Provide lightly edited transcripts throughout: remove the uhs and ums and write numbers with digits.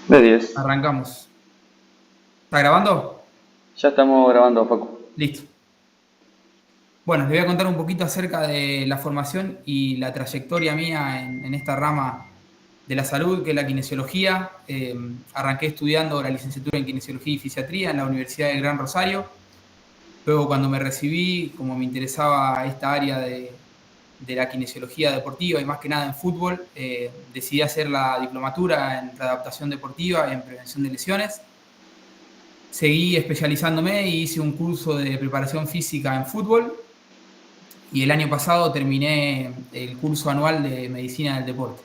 De 10. Arrancamos. ¿Está grabando? Ya estamos grabando, Facu. Listo. Bueno, les voy a contar un poquito acerca de la formación y la trayectoria mía en esta rama de la salud, que es la kinesiología. Arranqué estudiando la licenciatura en kinesiología y fisiatría en la Universidad del Gran Rosario. Luego, cuando me recibí, como me interesaba esta área de la kinesiología deportiva y más que nada en fútbol, decidí hacer la diplomatura en readaptación deportiva y en prevención de lesiones. Seguí especializándome y hice un curso de preparación física en fútbol y el año pasado terminé el curso anual de medicina del deporte.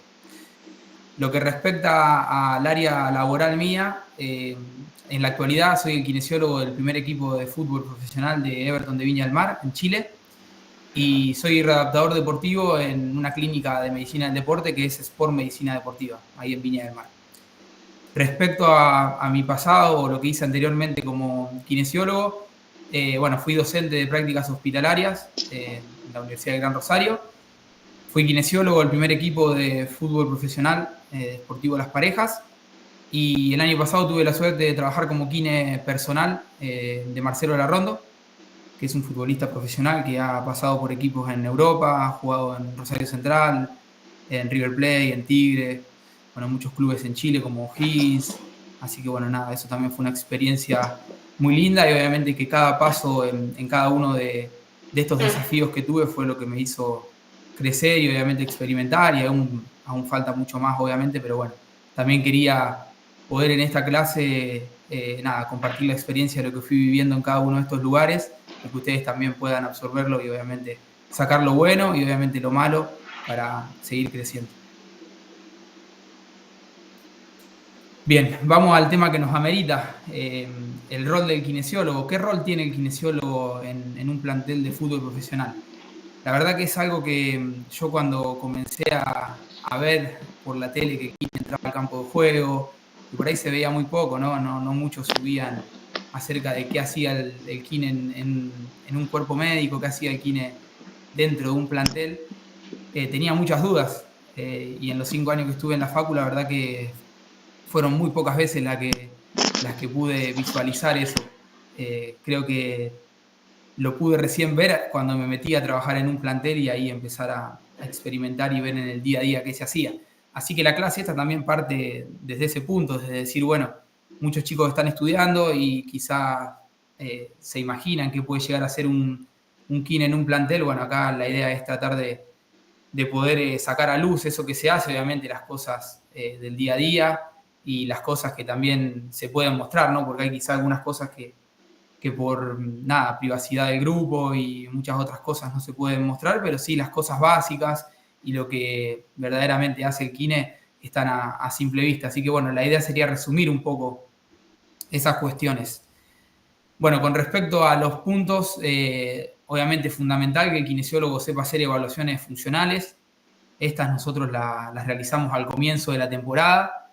Lo que respecta al área laboral mía, en la actualidad soy el kinesiólogo del primer equipo de fútbol profesional de Everton de Viña del Mar, en Chile, y soy readaptador deportivo en una clínica de medicina del deporte que es Sport Medicina Deportiva, ahí en Viña del Mar. Respecto a mi pasado o lo que hice anteriormente como kinesiólogo, bueno, fui docente de prácticas hospitalarias en la Universidad del Gran Rosario. Fui kinesiólogo del primer equipo de fútbol profesional deportivo Las Parejas. Y el año pasado tuve la suerte de trabajar como kine personal de Marcelo Larrondo, que es un futbolista profesional que ha pasado por equipos en Europa, ha jugado en Rosario Central, en River Plate, en Tigre, bueno, muchos clubes en Chile como O'Higgins. Así que bueno, nada, eso también fue una experiencia muy linda y obviamente que cada paso en cada uno de estos desafíos que tuve fue lo que me hizo crecer y obviamente experimentar y aún falta mucho más obviamente, pero bueno, también quería poder en esta clase, nada, compartir la experiencia de lo que fui viviendo en cada uno de estos lugares y que ustedes también puedan absorberlo y obviamente sacar lo bueno y obviamente lo malo para seguir creciendo. Bien, vamos al tema que nos amerita, el rol del kinesiólogo. ¿Qué rol tiene el kinesiólogo en un plantel de fútbol profesional? La verdad que es algo que yo cuando comencé a ver por la tele que el kine entraba al campo de juego, y por ahí se veía muy poco, no muchos subían acerca de qué hacía el kine en un cuerpo médico, qué hacía el kine dentro de un plantel. Tenía muchas dudas y en los 5 años que estuve en la facu, la verdad que fueron muy pocas veces las que pude visualizar eso. Creo que lo pude recién ver cuando me metí a trabajar en un plantel y ahí empezar a experimentar y ver en el día a día qué se hacía. Así que la clase esta también parte desde ese punto, desde decir, bueno, muchos chicos están estudiando y quizá se imaginan que puede llegar a ser un kin en un plantel. Bueno, acá la idea es tratar de poder sacar a luz eso que se hace, obviamente las cosas del día a día y las cosas que también se pueden mostrar, ¿no? Porque hay quizá algunas cosas que por nada, privacidad del grupo y muchas otras cosas no se pueden mostrar, pero sí las cosas básicas y lo que verdaderamente hace el kine están a simple vista. Así que bueno, la idea sería resumir un poco esas cuestiones. Bueno, con respecto a los puntos, obviamente es fundamental que el kinesiólogo sepa hacer evaluaciones funcionales. Estas nosotros las realizamos al comienzo de la temporada.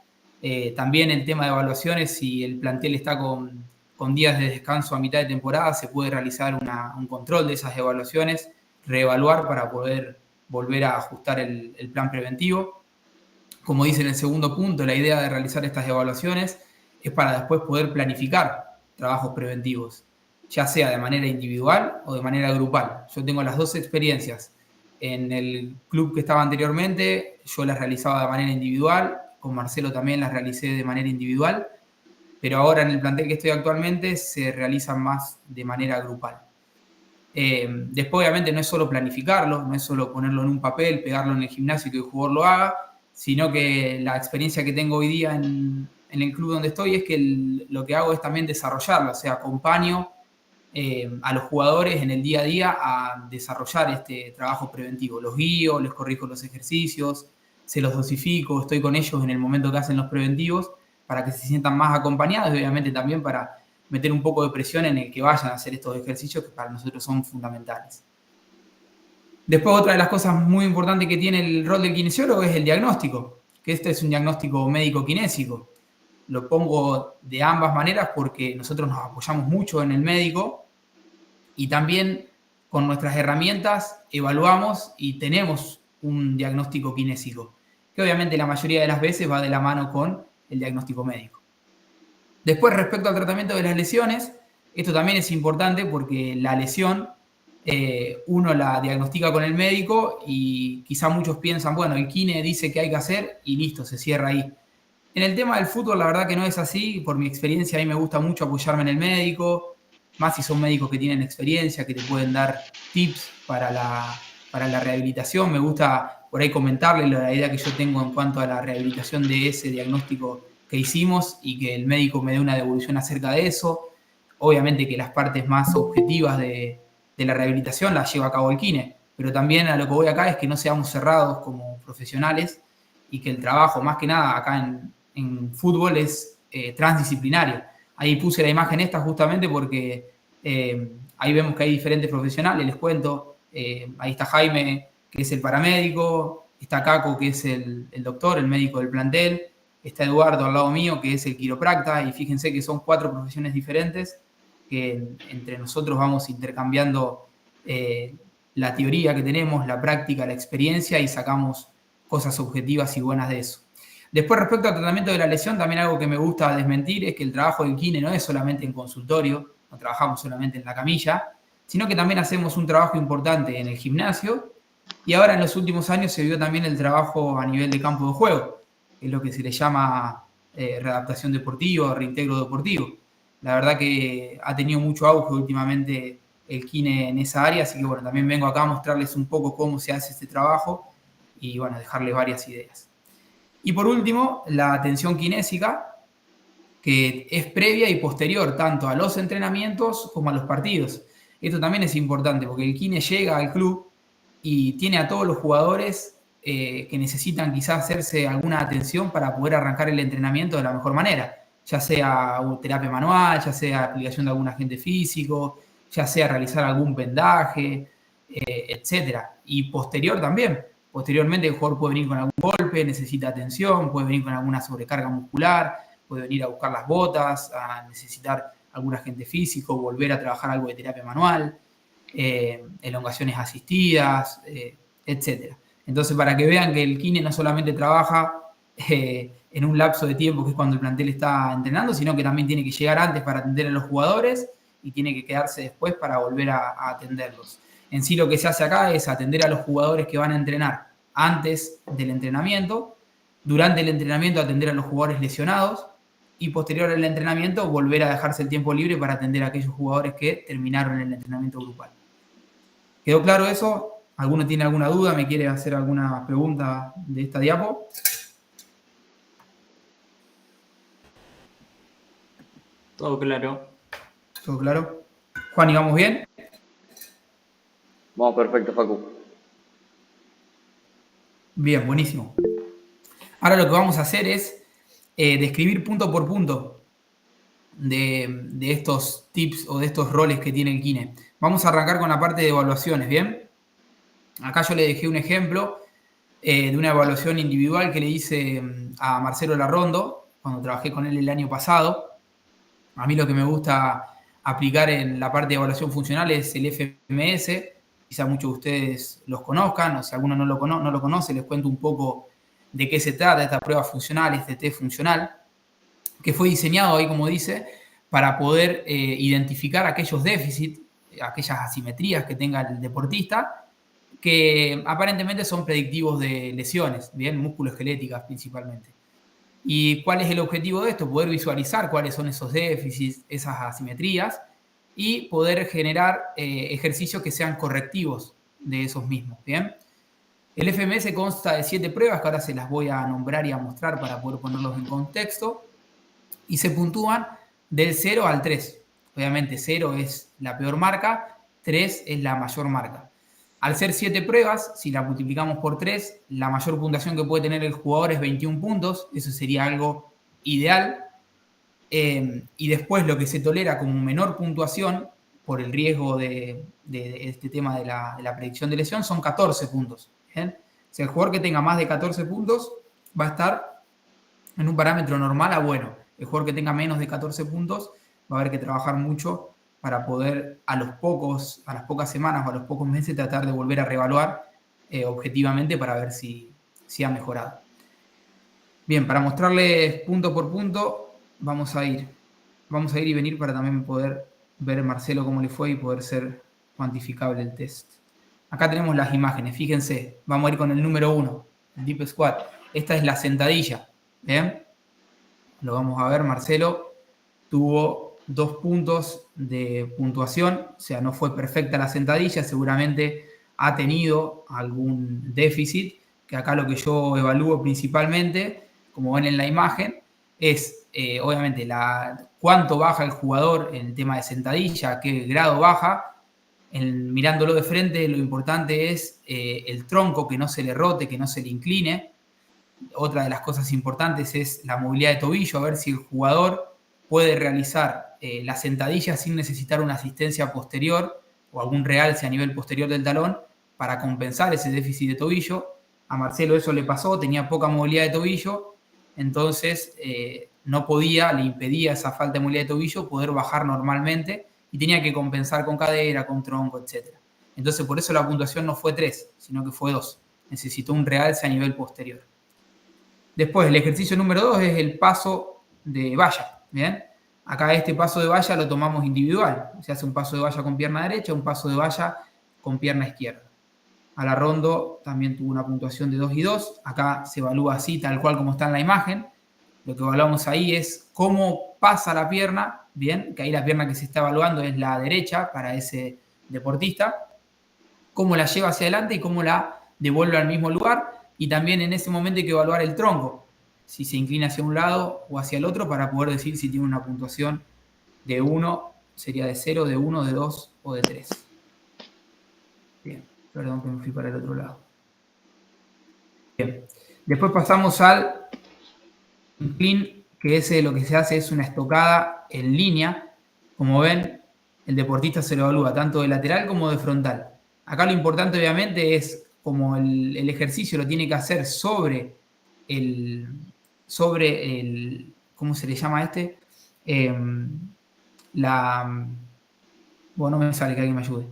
También el tema de evaluaciones, si el plantel está con días de descanso a mitad de temporada, se puede realizar un control de esas evaluaciones, reevaluar para poder volver a ajustar el plan preventivo. Como dice en el segundo punto, la idea de realizar estas evaluaciones es para después poder planificar trabajos preventivos, ya sea de manera individual o de manera grupal. Yo tengo las dos experiencias. En el club que estaba anteriormente, yo las realizaba de manera individual, con Marcelo también las realicé de manera individual, pero ahora en el plantel que estoy actualmente se realizan más de manera grupal. Después, obviamente, no es solo planificarlo, no es solo ponerlo en un papel, pegarlo en el gimnasio y que el jugador lo haga, sino que la experiencia que tengo hoy día en el club donde estoy es que lo que hago es también desarrollarlo, o sea, acompaño a los jugadores en el día a día a desarrollar este trabajo preventivo. Los guío, les corrijo los ejercicios, se los dosifico, estoy con ellos en el momento que hacen los preventivos para que se sientan más acompañados y obviamente también para meter un poco de presión en el que vayan a hacer estos ejercicios que para nosotros son fundamentales. Después, otra de las cosas muy importantes que tiene el rol del kinesiólogo es el diagnóstico, que este es un diagnóstico médico-kinésico. Lo pongo de ambas maneras porque nosotros nos apoyamos mucho en el médico y también con nuestras herramientas evaluamos y tenemos un diagnóstico kinésico, que obviamente la mayoría de las veces va de la mano con el diagnóstico médico. Después, respecto al tratamiento de las lesiones, esto también es importante porque la lesión uno la diagnostica con el médico y quizá muchos piensan, bueno, el kine dice que hay que hacer y listo, se cierra ahí. En el tema del fútbol, la verdad que no es así. Por mi experiencia, a mí me gusta mucho apoyarme en el médico, más si son médicos que tienen experiencia, que te pueden dar tips para la rehabilitación. Me gusta por ahí comentarle la idea que yo tengo en cuanto a la rehabilitación de ese diagnóstico que hicimos y que el médico me dé una devolución acerca de eso. Obviamente que las partes más objetivas de la rehabilitación las lleva a cabo el kine, pero también a lo que voy acá es que no seamos cerrados como profesionales y que el trabajo, más que nada acá en fútbol, es transdisciplinario. Ahí puse la imagen esta justamente porque ahí vemos que hay diferentes profesionales, les cuento. Ahí está Jaime, que es el paramédico, está Caco, que es el doctor, el médico del plantel, está Eduardo al lado mío, que es el quiropracta, y fíjense que son 4 profesiones diferentes que entre nosotros vamos intercambiando la teoría que tenemos, la práctica, la experiencia y sacamos cosas objetivas y buenas de eso. Después, respecto al tratamiento de la lesión, también algo que me gusta desmentir es que el trabajo del kine no es solamente en consultorio, no trabajamos solamente en la camilla, sino que también hacemos un trabajo importante en el gimnasio y ahora en los últimos años se vio también el trabajo a nivel de campo de juego, que es lo que se le llama readaptación deportiva, reintegro deportivo. La verdad que ha tenido mucho auge últimamente el kine en esa área, así que bueno, también vengo acá a mostrarles un poco cómo se hace este trabajo y bueno, dejarles varias ideas. Y por último, la atención kinésica, que es previa y posterior tanto a los entrenamientos como a los partidos. Esto también es importante porque el kine llega al club y tiene a todos los jugadores que necesitan quizás hacerse alguna atención para poder arrancar el entrenamiento de la mejor manera, ya sea terapia manual, ya sea aplicación de algún agente físico, ya sea realizar algún vendaje, etcétera. Y posterior también. Posteriormente el jugador puede venir con algún golpe, necesita atención, puede venir con alguna sobrecarga muscular, puede venir a buscar las botas, a necesitar algún agente físico, volver a trabajar algo de terapia manual, elongaciones asistidas, etcétera. Entonces, para que vean que el kine no solamente trabaja en un lapso de tiempo que es cuando el plantel está entrenando, sino que también tiene que llegar antes para atender a los jugadores y tiene que quedarse después para volver a atenderlos. En sí lo que se hace acá es atender a los jugadores que van a entrenar antes del entrenamiento, durante el entrenamiento atender a los jugadores lesionados y posterior al entrenamiento volver a dejarse el tiempo libre para atender a aquellos jugadores que terminaron el entrenamiento grupal. ¿Quedó claro eso? ¿Alguno tiene alguna duda? ¿Me quiere hacer alguna pregunta de esta diapo? Todo claro. ¿Todo claro? Juan, ¿y vamos bien? Vamos perfecto, Facu. Bien, buenísimo. Ahora lo que vamos a hacer es describir punto por punto de estos tips o de estos roles que tiene el kine. Vamos a arrancar con la parte de evaluaciones, ¿bien? Acá yo le dejé un ejemplo de una evaluación individual que le hice a Marcelo Larrondo cuando trabajé con él el año pasado. A mí lo que me gusta aplicar en la parte de evaluación funcional es el FMS. Quizá muchos de ustedes los conozcan, o si alguno no lo conoce, les cuento un poco de qué se trata esta prueba funcional, este test funcional, que fue diseñado ahí, como dice, para poder identificar aquellos déficits, aquellas asimetrías que tenga el deportista, que aparentemente son predictivos de lesiones, bien, musculoesqueléticas principalmente. ¿Y cuál es el objetivo de esto? Poder visualizar cuáles son esos déficits, esas asimetrías, y poder generar ejercicios que sean correctivos de esos mismos, ¿bien? El FMS consta de 7 pruebas que ahora se las voy a nombrar y a mostrar para poder ponerlos en contexto, y se puntúan del 0 al 3. Obviamente 0 es la peor marca, 3 es la mayor marca. Al ser 7 pruebas, si la multiplicamos por 3, la mayor puntuación que puede tener el jugador es 21 puntos, eso sería algo ideal. Y después lo que se tolera como menor puntuación por el riesgo de este tema de la predicción de lesión son 14 puntos. ¿Bien? Si el jugador que tenga más de 14 puntos va a estar en un parámetro normal a bueno. El jugador que tenga menos de 14 puntos va a haber que trabajar mucho para poder a las pocas semanas o a los pocos meses tratar de volver a reevaluar objetivamente para ver si ha mejorado. Bien, para mostrarles punto por punto, vamos a ir y venir para también poder ver Marcelo cómo le fue y poder ser cuantificable el test. Acá tenemos las imágenes, fíjense, vamos a ir con el número 1, el Deep Squat. Esta es la sentadilla, ¿bien? Lo vamos a ver, Marcelo tuvo 2 puntos de puntuación, o sea, no fue perfecta la sentadilla, seguramente ha tenido algún déficit, que acá lo que yo evalúo principalmente, como ven en la imagen, es obviamente cuánto baja el jugador en el tema de sentadilla, a qué grado baja. Mirándolo de frente, lo importante es el tronco, que no se le rote, que no se le incline. Otra de las cosas importantes es la movilidad de tobillo, a ver si el jugador puede realizar la sentadilla sin necesitar una asistencia posterior o algún realce a nivel posterior del talón para compensar ese déficit de tobillo. A Marcelo eso le pasó, tenía poca movilidad de tobillo, entonces no podía, le impedía esa falta de movilidad de tobillo poder bajar normalmente y tenía que compensar con cadera, con tronco, etc. Entonces por eso la puntuación no fue 3, sino que fue 2. Necesitó un realce a nivel posterior. Después, el ejercicio número 2 es el paso de valla, ¿bien? Acá este paso de valla lo tomamos individual. Se hace un paso de valla con pierna derecha, un paso de valla con pierna izquierda. Alarondo también tuvo una puntuación de 2 y 2. Acá se evalúa así, tal cual como está en la imagen. Lo que evaluamos ahí es cómo pasa la pierna, ¿bien? Que ahí la pierna que se está evaluando es la derecha para ese deportista. Cómo la lleva hacia adelante y cómo la devuelve al mismo lugar. Y también en ese momento hay que evaluar el tronco, si se inclina hacia un lado o hacia el otro para poder decir si tiene una puntuación de 1, sería de 0, de 1, de 2 o de 3. Bien, perdón que me fui para el otro lado. Bien, después pasamos al incline, que ese lo que se hace es una estocada en línea. Como ven, el deportista se lo evalúa tanto de lateral como de frontal. Acá lo importante obviamente es como el ejercicio lo tiene que hacer sobre el, ¿cómo se le llama este? Bueno, no me sale, que alguien me ayude.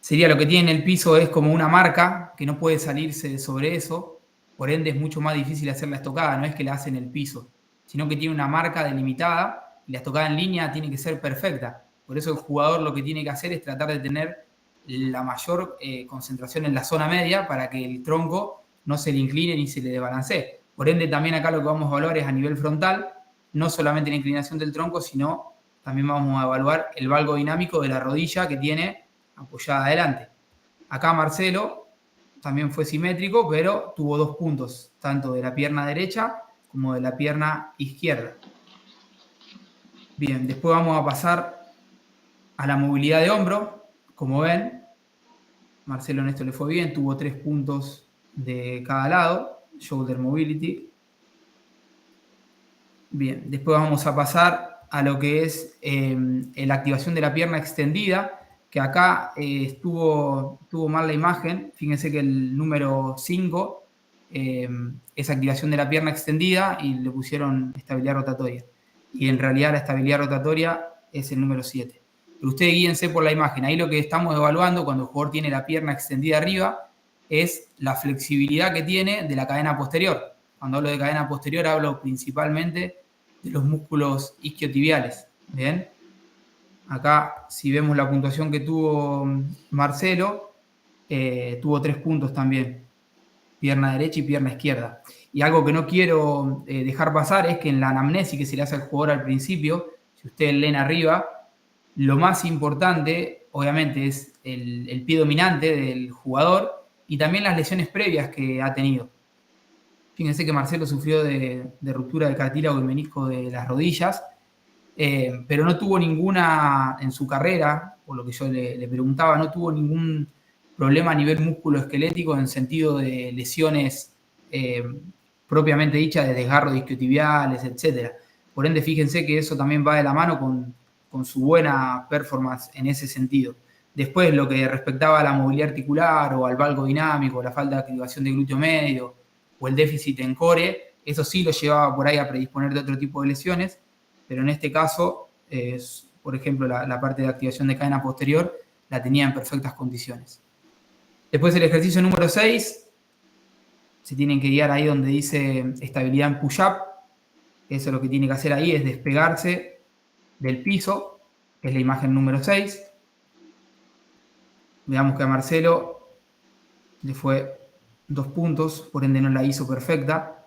Sería lo que tiene en el piso es como una marca que no puede salirse sobre eso, por ende es mucho más difícil hacer la estocada, no es que la hace en el piso, sino que tiene una marca delimitada y la estocada en línea tiene que ser perfecta. Por eso el jugador lo que tiene que hacer es tratar de tener la mayor concentración en la zona media para que el tronco no se le incline ni se le desbalancee. Por ende, también acá lo que vamos a evaluar es a nivel frontal, no solamente la inclinación del tronco, sino también vamos a evaluar el valgo dinámico de la rodilla que tiene apoyada adelante. Acá Marcelo también fue simétrico, pero tuvo 2 puntos, tanto de la pierna derecha como de la pierna izquierda. Bien, después vamos a pasar a la movilidad de hombro. Como ven, Marcelo en esto le fue bien, tuvo 3 puntos de cada lado, shoulder mobility. Bien, después vamos a pasar a lo que es la activación de la pierna extendida, que acá estuvo mal la imagen. Fíjense que el número 5 es activación de la pierna extendida y le pusieron estabilidad rotatoria. Y en realidad la estabilidad rotatoria es el número 7. Pero ustedes guíense por la imagen. Ahí lo que estamos evaluando cuando el jugador tiene la pierna extendida arriba es la flexibilidad que tiene de la cadena posterior. Cuando hablo de cadena posterior hablo principalmente de los músculos isquiotibiales. ¿Bien? Acá, si vemos la puntuación que tuvo Marcelo, tuvo 3 puntos también. Pierna derecha y pierna izquierda. Y algo que no quiero dejar pasar es que en la anamnesis que se le hace al jugador al principio, si ustedes leen arriba, lo más importante, obviamente, es el pie dominante del jugador y también las lesiones previas que ha tenido. Fíjense que Marcelo sufrió de ruptura de cartílago y menisco de las rodillas, pero no tuvo ninguna en su carrera, por lo que yo le preguntaba, no tuvo ningún problema a nivel musculoesquelético en sentido de lesiones propiamente dichas, de desgarro de isquiotibiales, etc. Por ende, fíjense que eso también va de la mano con su buena performance en ese sentido. Después, lo que respectaba a la movilidad articular o al valgo dinámico, la falta de activación de glúteo medio o el déficit en core, eso sí lo llevaba por ahí a predisponer de otro tipo de lesiones, pero en este caso, por ejemplo, la parte de activación de cadena posterior la tenía en perfectas condiciones. Después el ejercicio número 6 se tienen que guiar ahí donde dice estabilidad en push-up. Eso lo que tiene que hacer ahí es despegarse del piso, que es la imagen número 6. Veamos que a Marcelo le fue 2 puntos, por ende no la hizo perfecta.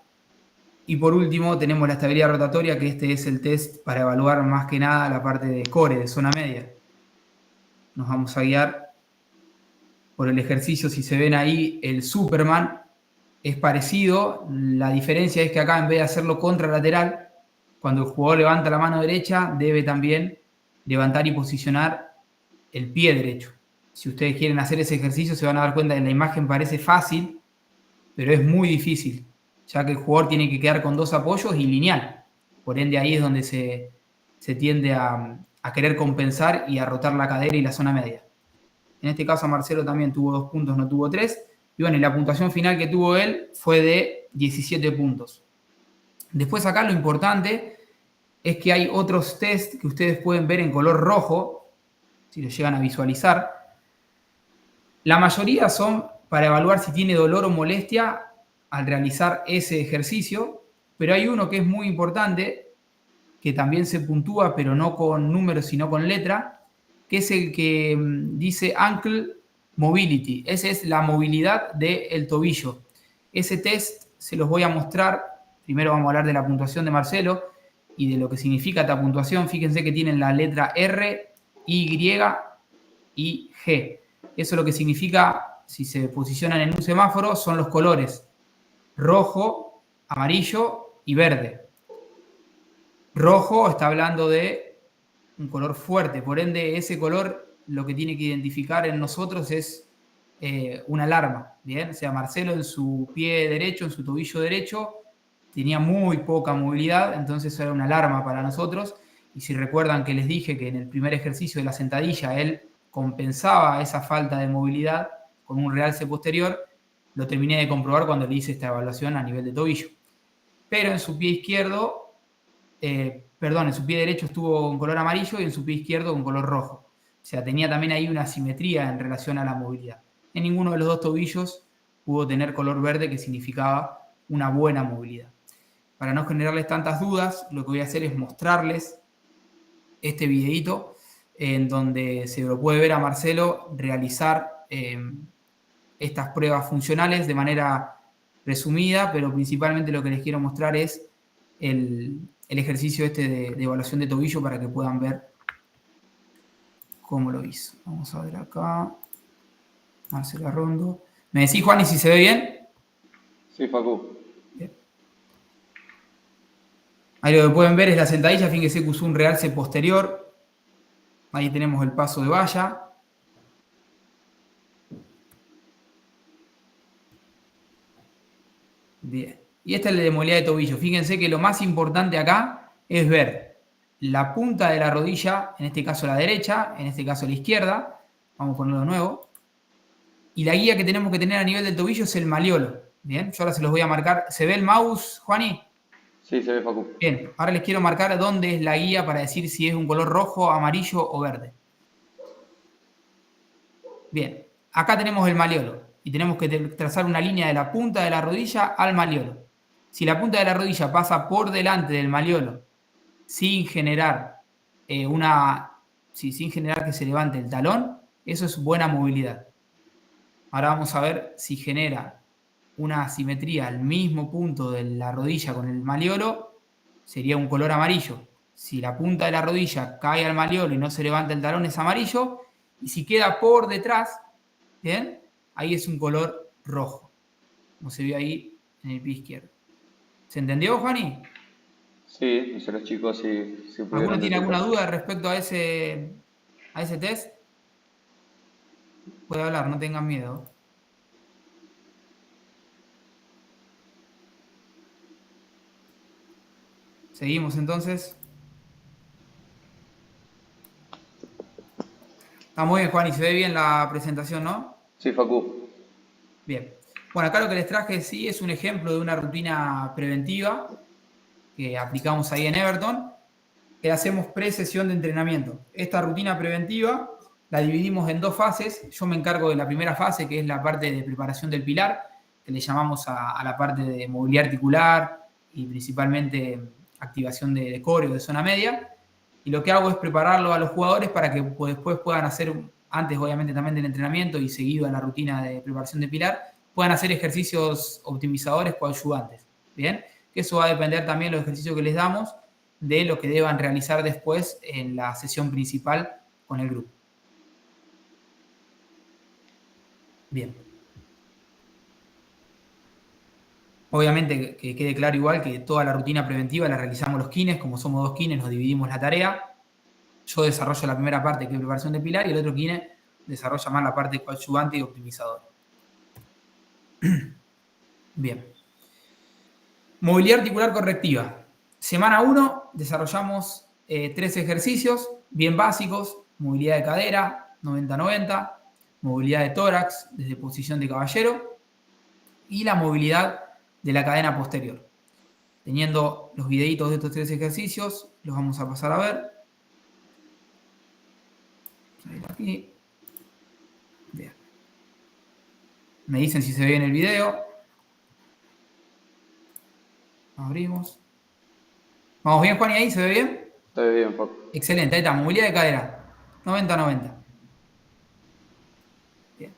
Y por último tenemos la estabilidad rotatoria, que este es el test para evaluar más que nada la parte de core, de zona media. Nos vamos a guiar por el ejercicio. Si se ven ahí, el Superman es parecido. La diferencia es que acá, en vez de hacerlo contralateral, cuando el jugador levanta la mano derecha, debe también levantar y posicionar el pie derecho. Si ustedes quieren hacer ese ejercicio, se van a dar cuenta que en la imagen parece fácil, pero es muy difícil, ya que el jugador tiene que quedar con 2 apoyos y lineal. Por ende, ahí es donde se tiende a querer compensar y a rotar la cadera y la zona media. En este caso, Marcelo también tuvo 2 puntos, no tuvo 3. Y bueno, y la puntuación final que tuvo él fue de 17 puntos. Después acá lo importante es que hay otros test que ustedes pueden ver en color rojo, si lo llegan a visualizar. La mayoría son para evaluar si tiene dolor o molestia al realizar ese ejercicio, pero hay uno que es muy importante, que también se puntúa, pero no con números, sino con letra, que es el que dice Ankle Mobility. Esa es la movilidad del tobillo. Ese test se los voy a mostrar. Primero vamos a hablar de la puntuación de Marcelo y de lo que significa esta puntuación. Fíjense que tienen la letra R, Y y G. Eso lo que significa, si se posicionan en un semáforo, son los colores rojo, amarillo y verde. Rojo está hablando de un color fuerte, por ende ese color lo que tiene que identificar en nosotros es una alarma, ¿bien? O sea, Marcelo en su pie derecho, en su tobillo derecho, tenía muy poca movilidad, entonces era una alarma para nosotros. Y si recuerdan que les dije que en el primer ejercicio de la sentadilla él compensaba esa falta de movilidad con un realce posterior, lo terminé de comprobar cuando le hice esta evaluación a nivel de tobillo. Pero en su pie izquierdo, en su pie derecho estuvo con color amarillo y en su pie izquierdo con color rojo. O sea, tenía también ahí una asimetría en relación a la movilidad. En ninguno de los 2 tobillos pudo tener color verde, que significaba una buena movilidad. Para no generarles tantas dudas, lo que voy a hacer es mostrarles este videito en donde se lo puede ver a Marcelo realizar estas pruebas funcionales de manera resumida, pero principalmente lo que les quiero mostrar es el ejercicio este de evaluación de tobillo para que puedan ver cómo lo hizo. Vamos a ver acá. Marcelo Arrondo. ¿Me decís, Juan, y si se ve bien? Sí, Facu. Bien. Ahí lo que pueden ver es la sentadilla. Fíjense que usó un realce posterior. Ahí tenemos el paso de valla. Bien. Y esta es la de movilidad de tobillo. Fíjense que lo más importante acá es ver la punta de la rodilla, en este caso la derecha, en este caso la izquierda. Vamos a ponerlo de nuevo. Y la guía que tenemos que tener a nivel del tobillo es el maliolo. Bien, yo ahora se los voy a marcar. ¿Se ve el mouse, Juani? Sí, se ve, Facu. Bien, ahora les quiero marcar dónde es la guía para decir si es un color rojo, amarillo o verde. Bien, acá tenemos el maliolo y tenemos que trazar una línea de la punta de la rodilla al maliolo. Si la punta de la rodilla pasa por delante del maliolo sin generar sin generar que se levante el talón, eso es buena movilidad. Ahora vamos a ver si genera una asimetría al mismo punto de la rodilla con el maliolo, sería un color amarillo. Si la punta de la rodilla cae al maliolo y no se levanta el talón, es amarillo. Y si queda por detrás, ¿bien? Ahí es un color rojo, como se ve ahí en el pie izquierdo. ¿Se entendió, Juani? Sí, no sé los chicos si pudieron ¿Alguno tiene alguna detectar. duda respecto a ese test? Puede hablar, no tengan miedo. Seguimos entonces. Está muy bien, Juan, y se ve bien la presentación, ¿no? Sí, Facu. Bien. Bueno, acá lo que les traje sí es un ejemplo de una rutina preventiva que aplicamos ahí en Everton, que hacemos pre-sesión de entrenamiento. Esta rutina preventiva la dividimos en 2 fases. Yo me encargo de la primera fase, que es la parte de preparación del pilar, que le llamamos a la parte de movilidad articular y principalmente activación de core o de zona media. Y lo que hago es prepararlo a los jugadores para que después puedan hacer, antes obviamente también del entrenamiento y seguido a la rutina de preparación de pilar, puedan hacer ejercicios optimizadores coayuvantes. ¿Bien? Que eso va a depender también de los ejercicios que les damos de lo que deban realizar después en la sesión principal con el grupo. Bien. Obviamente que quede claro igual que toda la rutina preventiva la realizamos los kines, como somos 2 kines nos dividimos la tarea. Yo desarrollo la primera parte que es preparación de pilar y el otro kine desarrolla más la parte coadyuvante y optimizadora. Bien. Movilidad articular correctiva. Semana 1 desarrollamos 3 ejercicios bien básicos. Movilidad de cadera, 90-90. Movilidad de tórax desde posición de caballero. Y la movilidad de la cadena posterior. Teniendo los videitos de estos 3 ejercicios, los vamos a pasar a ver. Aquí. Bien. Me dicen si se ve bien el video. Abrimos. ¿Vamos bien, Juan? ¿Y ahí se ve bien? Está bien, Facu. Excelente, ahí está, movilidad de cadera. 90-90. Bien.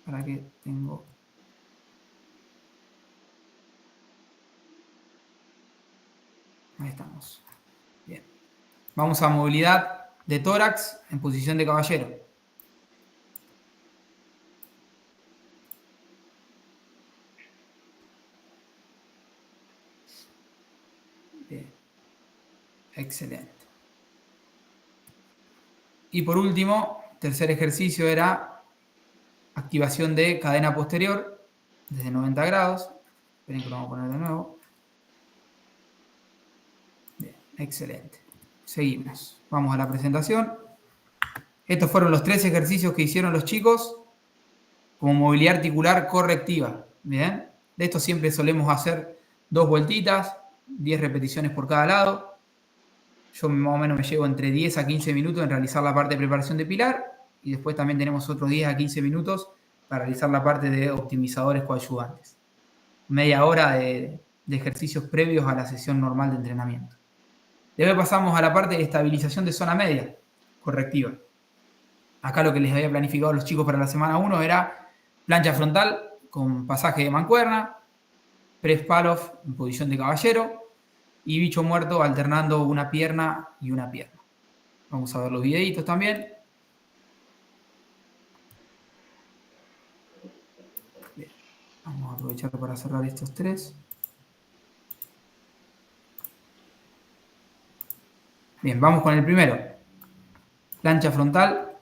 ¿Para qué tengo? Ahí estamos. Bien. Vamos a movilidad de tórax en posición de caballero. Bien. Excelente. Y por último, tercer ejercicio era activación de cadena posterior desde 90 grados. Esperen que lo vamos a poner de nuevo. Bien, excelente. Seguimos. Vamos a la presentación. Estos fueron los 3 ejercicios que hicieron los chicos como movilidad articular correctiva. Bien. De esto siempre solemos hacer 2 vueltitas, 10 repeticiones por cada lado. Yo más o menos me llevo entre 10 a 15 minutos en realizar la parte de preparación de pilar y después también tenemos otros 10 a 15 minutos para realizar la parte de optimizadores coadyuvantes. Media hora de ejercicios previos a la sesión normal de entrenamiento. Después pasamos a la parte de estabilización de zona media correctiva. Acá lo que les había planificado a los chicos para la semana 1 era plancha frontal con pasaje de mancuerna, press pull-off en posición de caballero y bicho muerto alternando una pierna y una pierna. Vamos a ver los videitos también. Bien. Vamos a aprovechar para cerrar estos 3. Bien, vamos con el primero. Plancha frontal.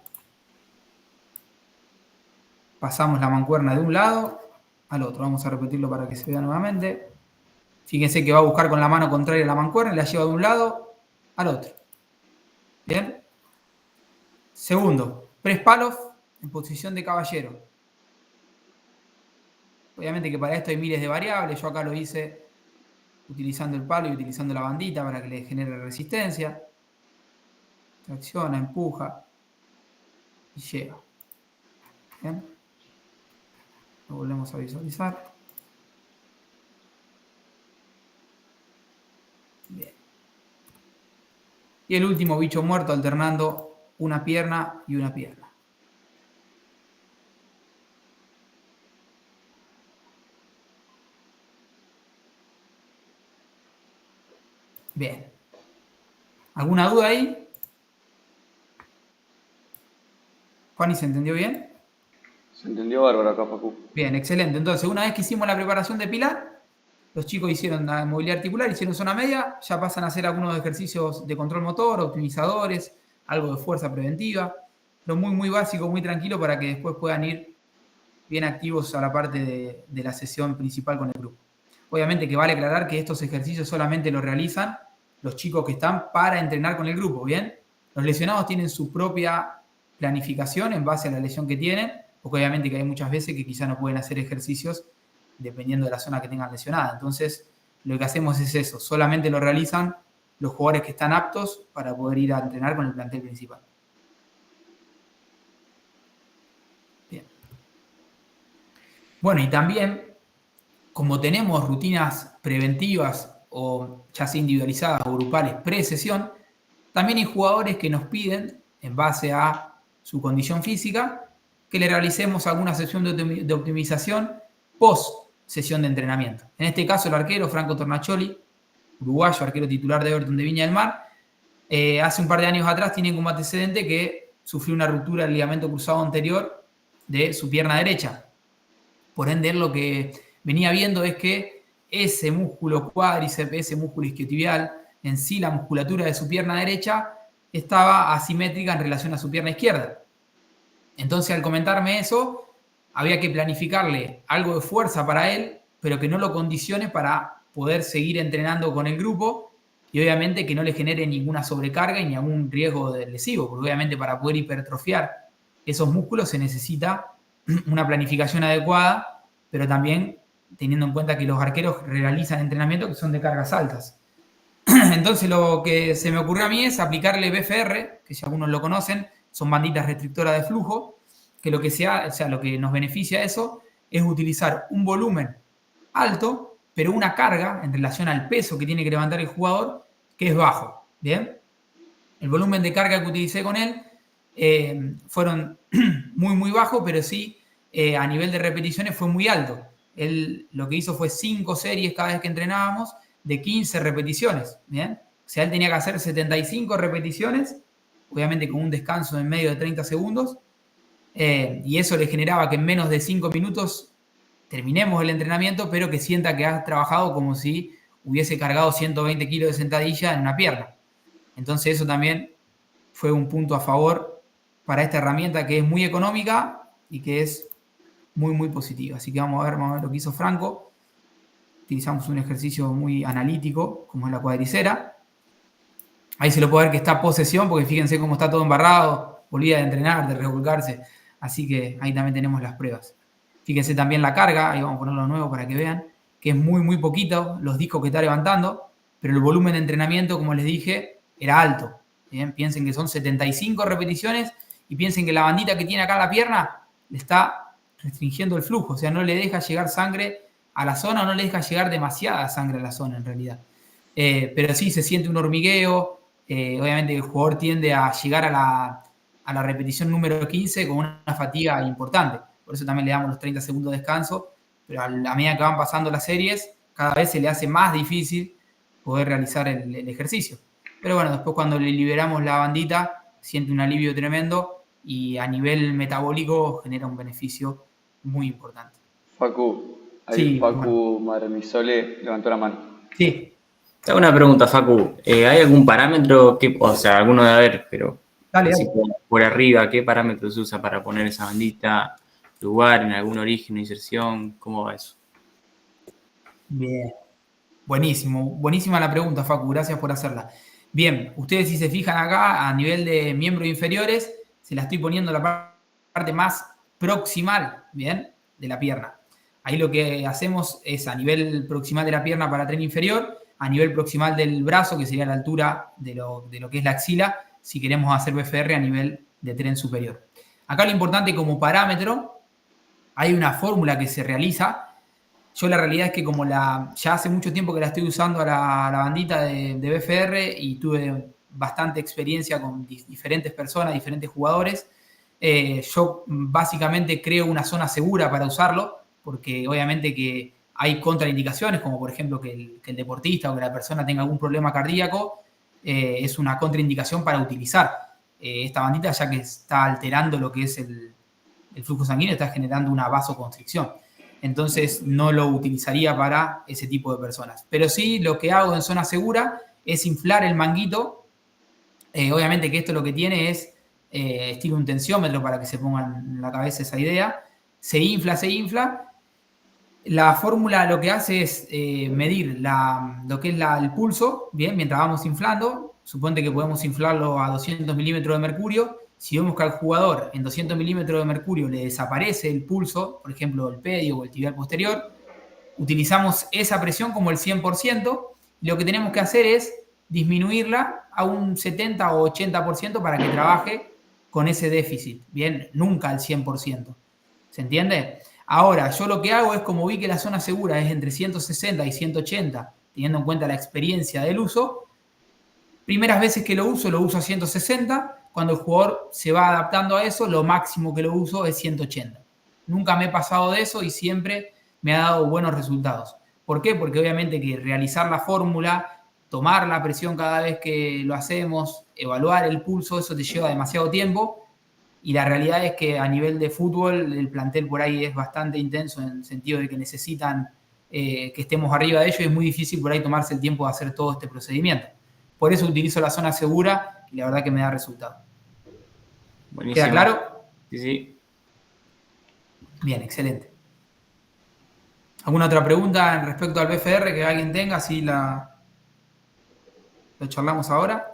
Pasamos la mancuerna de un lado al otro. Vamos a repetirlo para que se vea nuevamente. Fíjense que va a buscar con la mano contraria la mancuerna y la lleva de un lado al otro. Bien. Segundo, press pull-off en posición de caballero. Obviamente que para esto hay miles de variables. Yo acá lo hice utilizando el palo y utilizando la bandita para que le genere resistencia. Tracciona, empuja y lleva. Bien. Lo volvemos a visualizar. Bien. Y el último, bicho muerto alternando una pierna y una pierna. Bien. ¿Alguna duda ahí? Juan, ¿y se entendió bien? Se entendió bárbaro acá, Facu. Bien, excelente. Entonces, una vez que hicimos la preparación de pilar, los chicos hicieron la movilidad articular, hicieron zona media, ya pasan a hacer algunos ejercicios de control motor, optimizadores, algo de fuerza preventiva, lo muy, muy básico, muy tranquilo para que después puedan ir bien activos a la parte de la sesión principal con el grupo. Obviamente que vale aclarar que estos ejercicios solamente los realizan los chicos que están para entrenar con el grupo, ¿bien? Los lesionados tienen su propia planificación en base a la lesión que tienen, porque obviamente que hay muchas veces que quizás no pueden hacer ejercicios dependiendo de la zona que tengan lesionada. Entonces, lo que hacemos es eso, solamente lo realizan los jugadores que están aptos para poder ir a entrenar con el plantel principal. Bien. Bueno, y también, como tenemos rutinas preventivas o ya sea individualizadas o grupales pre-sesión, también hay jugadores que nos piden, en base a su condición física, que le realicemos alguna sesión de optimización post sesión de entrenamiento. En este caso, el arquero Franco Tornacholi, uruguayo, arquero titular de Everton de Viña del Mar, hace un par de años atrás tiene como antecedente que sufrió una ruptura del ligamento cruzado anterior de su pierna derecha. Por ende, lo que venía viendo es que ese músculo cuádriceps, ese músculo isquiotibial, en sí la musculatura de su pierna derecha estaba asimétrica en relación a su pierna izquierda. Entonces, al comentarme eso, había que planificarle algo de fuerza para él, pero que no lo condicione para poder seguir entrenando con el grupo y obviamente que no le genere ninguna sobrecarga y ni algún riesgo de lesivo, porque obviamente para poder hipertrofiar esos músculos se necesita una planificación adecuada, pero también teniendo en cuenta que los arqueros realizan entrenamientos que son de cargas altas. Entonces lo que se me ocurrió a mí es aplicarle BFR, que si algunos lo conocen, son banditas restrictoras de flujo, que lo que lo que nos beneficia eso es utilizar un volumen alto, pero una carga en relación al peso que tiene que levantar el jugador, que es bajo. ¿Bien? El volumen de carga que utilicé con él fueron muy bajos, pero sí a nivel de repeticiones fue muy alto. Él lo que hizo fue 5 series cada vez que entrenábamos de 15 repeticiones. ¿Bien? O sea, él tenía que hacer 75 repeticiones, obviamente con un descanso en medio de 30 segundos, y eso le generaba que en menos de 5 minutos terminemos el entrenamiento, pero que sienta que has trabajado como si hubiese cargado 120 kilos de sentadilla en una pierna. Entonces eso también fue un punto a favor para esta herramienta que es muy económica y que es muy positiva. Así que vamos a ver lo que hizo Franco. Utilizamos un ejercicio muy analítico, como es la cuadricera. Ahí se lo puede ver que está posesión, porque fíjense cómo está todo embarrado. Volvía de entrenar, de revolcarse. Así que ahí también tenemos las pruebas. Fíjense también la carga, ahí vamos a ponerlo nuevo para que vean, que es muy poquito los discos que está levantando, pero el volumen de entrenamiento, como les dije, era alto. Bien, piensen que son 75 repeticiones y piensen que la bandita que tiene acá en la pierna le está restringiendo el flujo, o sea, no le deja llegar sangre a la zona o no le deja llegar demasiada sangre a la zona en realidad. Pero sí se siente un hormigueo, obviamente el jugador tiende a llegar a la repetición número 15 con una fatiga importante. Por eso también le damos los 30 segundos de descanso, pero a medida que van pasando las series, cada vez se le hace más difícil poder realizar el ejercicio. Pero bueno, después cuando le liberamos la bandita, siente un alivio tremendo y a nivel metabólico genera un beneficio muy importante. Facu, ahí Sí, Facu Marmisole levantó la mano. Sí. Te hago una pregunta, Facu. ¿Hay algún parámetro que, o sea, alguno debe haber, pero Dale. así por arriba, qué parámetros se usa para poner esa bandita? ¿Lugar, en algún origen, inserción? ¿Cómo va eso? Bien. Buenísima la pregunta, Facu, gracias por hacerla. Bien, ustedes si se fijan acá, a nivel de miembros inferiores, se la estoy poniendo la parte más proximal, ¿bien? De la pierna. Ahí lo que hacemos es a nivel proximal de la pierna para tren inferior, a nivel proximal del brazo, que sería la altura de lo que es la axila, si queremos hacer BFR a nivel de tren superior. Acá lo importante como parámetro, hay una fórmula que se realiza. Yo la realidad es que como ya hace mucho tiempo que la estoy usando a la bandita de BFR y tuve bastante experiencia con diferentes personas, diferentes jugadores, yo básicamente creo una zona segura para usarlo, porque obviamente que hay contraindicaciones, como por ejemplo que el deportista o que la persona tenga algún problema cardíaco, es una contraindicación para utilizar esta bandita, ya que está alterando lo que es el flujo sanguíneo, está generando una vasoconstricción. Entonces no lo utilizaría para ese tipo de personas. Pero sí lo que hago en zona segura es inflar el manguito. Obviamente que esto lo que tiene es estilo un tensiómetro para que se pongan en la cabeza esa idea. Se infla. La fórmula lo que hace es medir lo que es el pulso, bien, mientras vamos inflando. Suponte que podemos inflarlo a 200 milímetros de mercurio. Si vemos que al jugador en 200 milímetros de mercurio le desaparece el pulso, por ejemplo el pedio o el tibial posterior, utilizamos esa presión como el 100%, y lo que tenemos que hacer es disminuirla a un 70 o 80% para que trabaje con ese déficit, bien, nunca al 100%. ¿Se entiende? Ahora, yo lo que hago es, como vi que la zona segura es entre 160 y 180, teniendo en cuenta la experiencia del uso, primeras veces que lo uso a 160. Cuando el jugador se va adaptando a eso, lo máximo que lo uso es 180. Nunca me he pasado de eso y siempre me ha dado buenos resultados. ¿Por qué? Porque obviamente que realizar la fórmula, tomar la presión cada vez que lo hacemos, evaluar el pulso, eso te lleva demasiado tiempo. Y la realidad es que a nivel de fútbol el plantel por ahí es bastante intenso en el sentido de que necesitan que estemos arriba de ellos y es muy difícil por ahí tomarse el tiempo de hacer todo este procedimiento. Por eso utilizo la zona segura y la verdad que me da resultado. Buenísimo. ¿Queda claro? Sí, sí. Bien, excelente. ¿Alguna otra pregunta respecto al BFR que alguien tenga? Así lo charlamos ahora.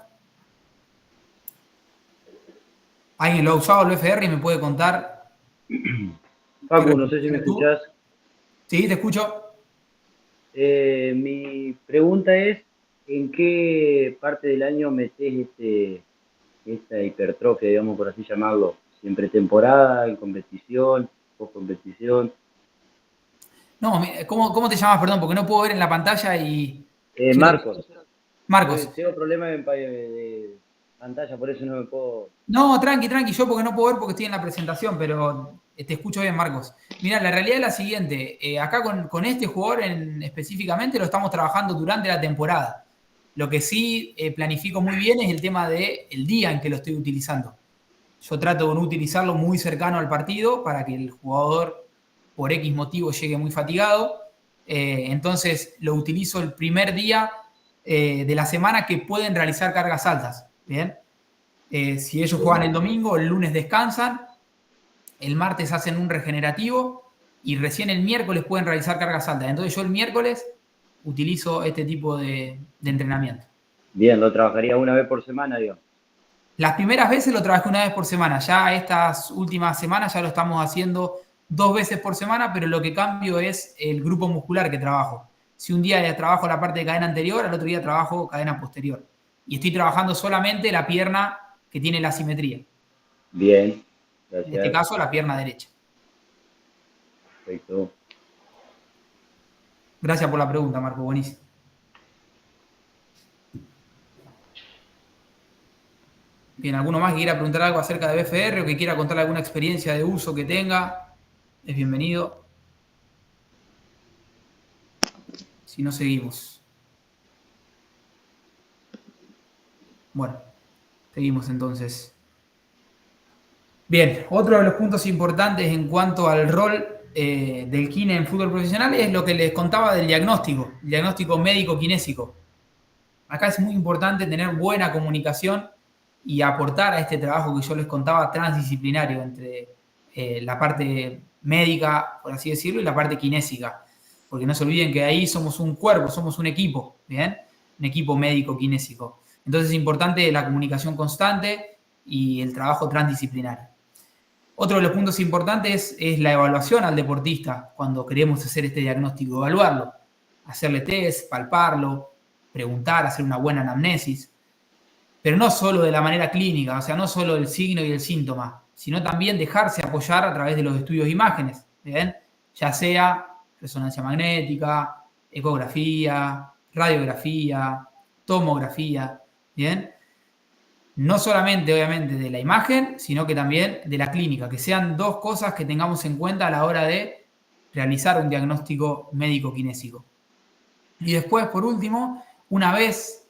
¿Alguien lo ha usado el BFR y me puede contar? Facu, no sé si me escuchás. Sí, te escucho. Mi pregunta es, ¿en qué parte del año metés esta hipertrofia, digamos por así llamarlo? ¿Si en pretemporada, en competición, post competición? No, ¿cómo te llamas? Perdón, porque no puedo ver en la pantalla y... Marcos. Marcos. Tengo problemas de pantalla, por eso no me puedo... No, tranqui, yo porque no puedo ver porque estoy en la presentación, pero te escucho bien, Marcos. Mira, la realidad es la siguiente. Acá con este jugador específicamente lo estamos trabajando durante la temporada. Lo que sí planifico muy bien es el tema del día en que lo estoy utilizando. Yo trato de no utilizarlo muy cercano al partido para que el jugador por X motivo llegue muy fatigado. Entonces lo utilizo el primer día de la semana que pueden realizar cargas altas. ¿Bien? Si ellos juegan el domingo, el lunes descansan, el martes hacen un regenerativo y recién el miércoles pueden realizar cargas altas. Entonces yo el miércoles utilizo este tipo de entrenamiento. Bien, lo trabajaría una vez por semana, digo. Las primeras veces lo trabajé una vez por semana. Ya estas últimas semanas ya lo estamos haciendo 2 veces por semana, pero lo que cambio es el grupo muscular que trabajo. Si un día trabajo la parte de cadena anterior, al otro día trabajo cadena posterior. Y estoy trabajando solamente la pierna que tiene la simetría. Bien, gracias. En este caso, la pierna derecha. Perfecto. Gracias por la pregunta, Marco. Buenísimo. Bien, ¿alguno más que quiera preguntar algo acerca de BFR o que quiera contar alguna experiencia de uso que tenga? Es bienvenido. Si no, seguimos. Bueno, seguimos entonces. Bien, otro de los puntos importantes en cuanto al rol del kine en fútbol profesional es lo que les contaba del diagnóstico, el diagnóstico médico-kinésico. Acá es muy importante tener buena comunicación y aportar a este trabajo que yo les contaba transdisciplinario entre la parte médica, por así decirlo, y la parte kinésica. Porque no se olviden que ahí somos un cuerpo, somos un equipo, ¿bien? Un equipo médico-kinésico. Entonces es importante la comunicación constante y el trabajo transdisciplinario. Otro de los puntos importantes es la evaluación al deportista cuando queremos hacer este diagnóstico, evaluarlo, hacerle test, palparlo, preguntar, hacer una buena anamnesis, pero no solo de la manera clínica, o sea, no solo el signo y el síntoma, sino también dejarse apoyar a través de los estudios de imágenes, ¿bien? Ya sea resonancia magnética, ecografía, radiografía, tomografía, ¿bien? No solamente, obviamente, de la imagen, sino que también de la clínica, que sean 2 cosas que tengamos en cuenta a la hora de realizar un diagnóstico médico-kinésico. Y después, por último, una vez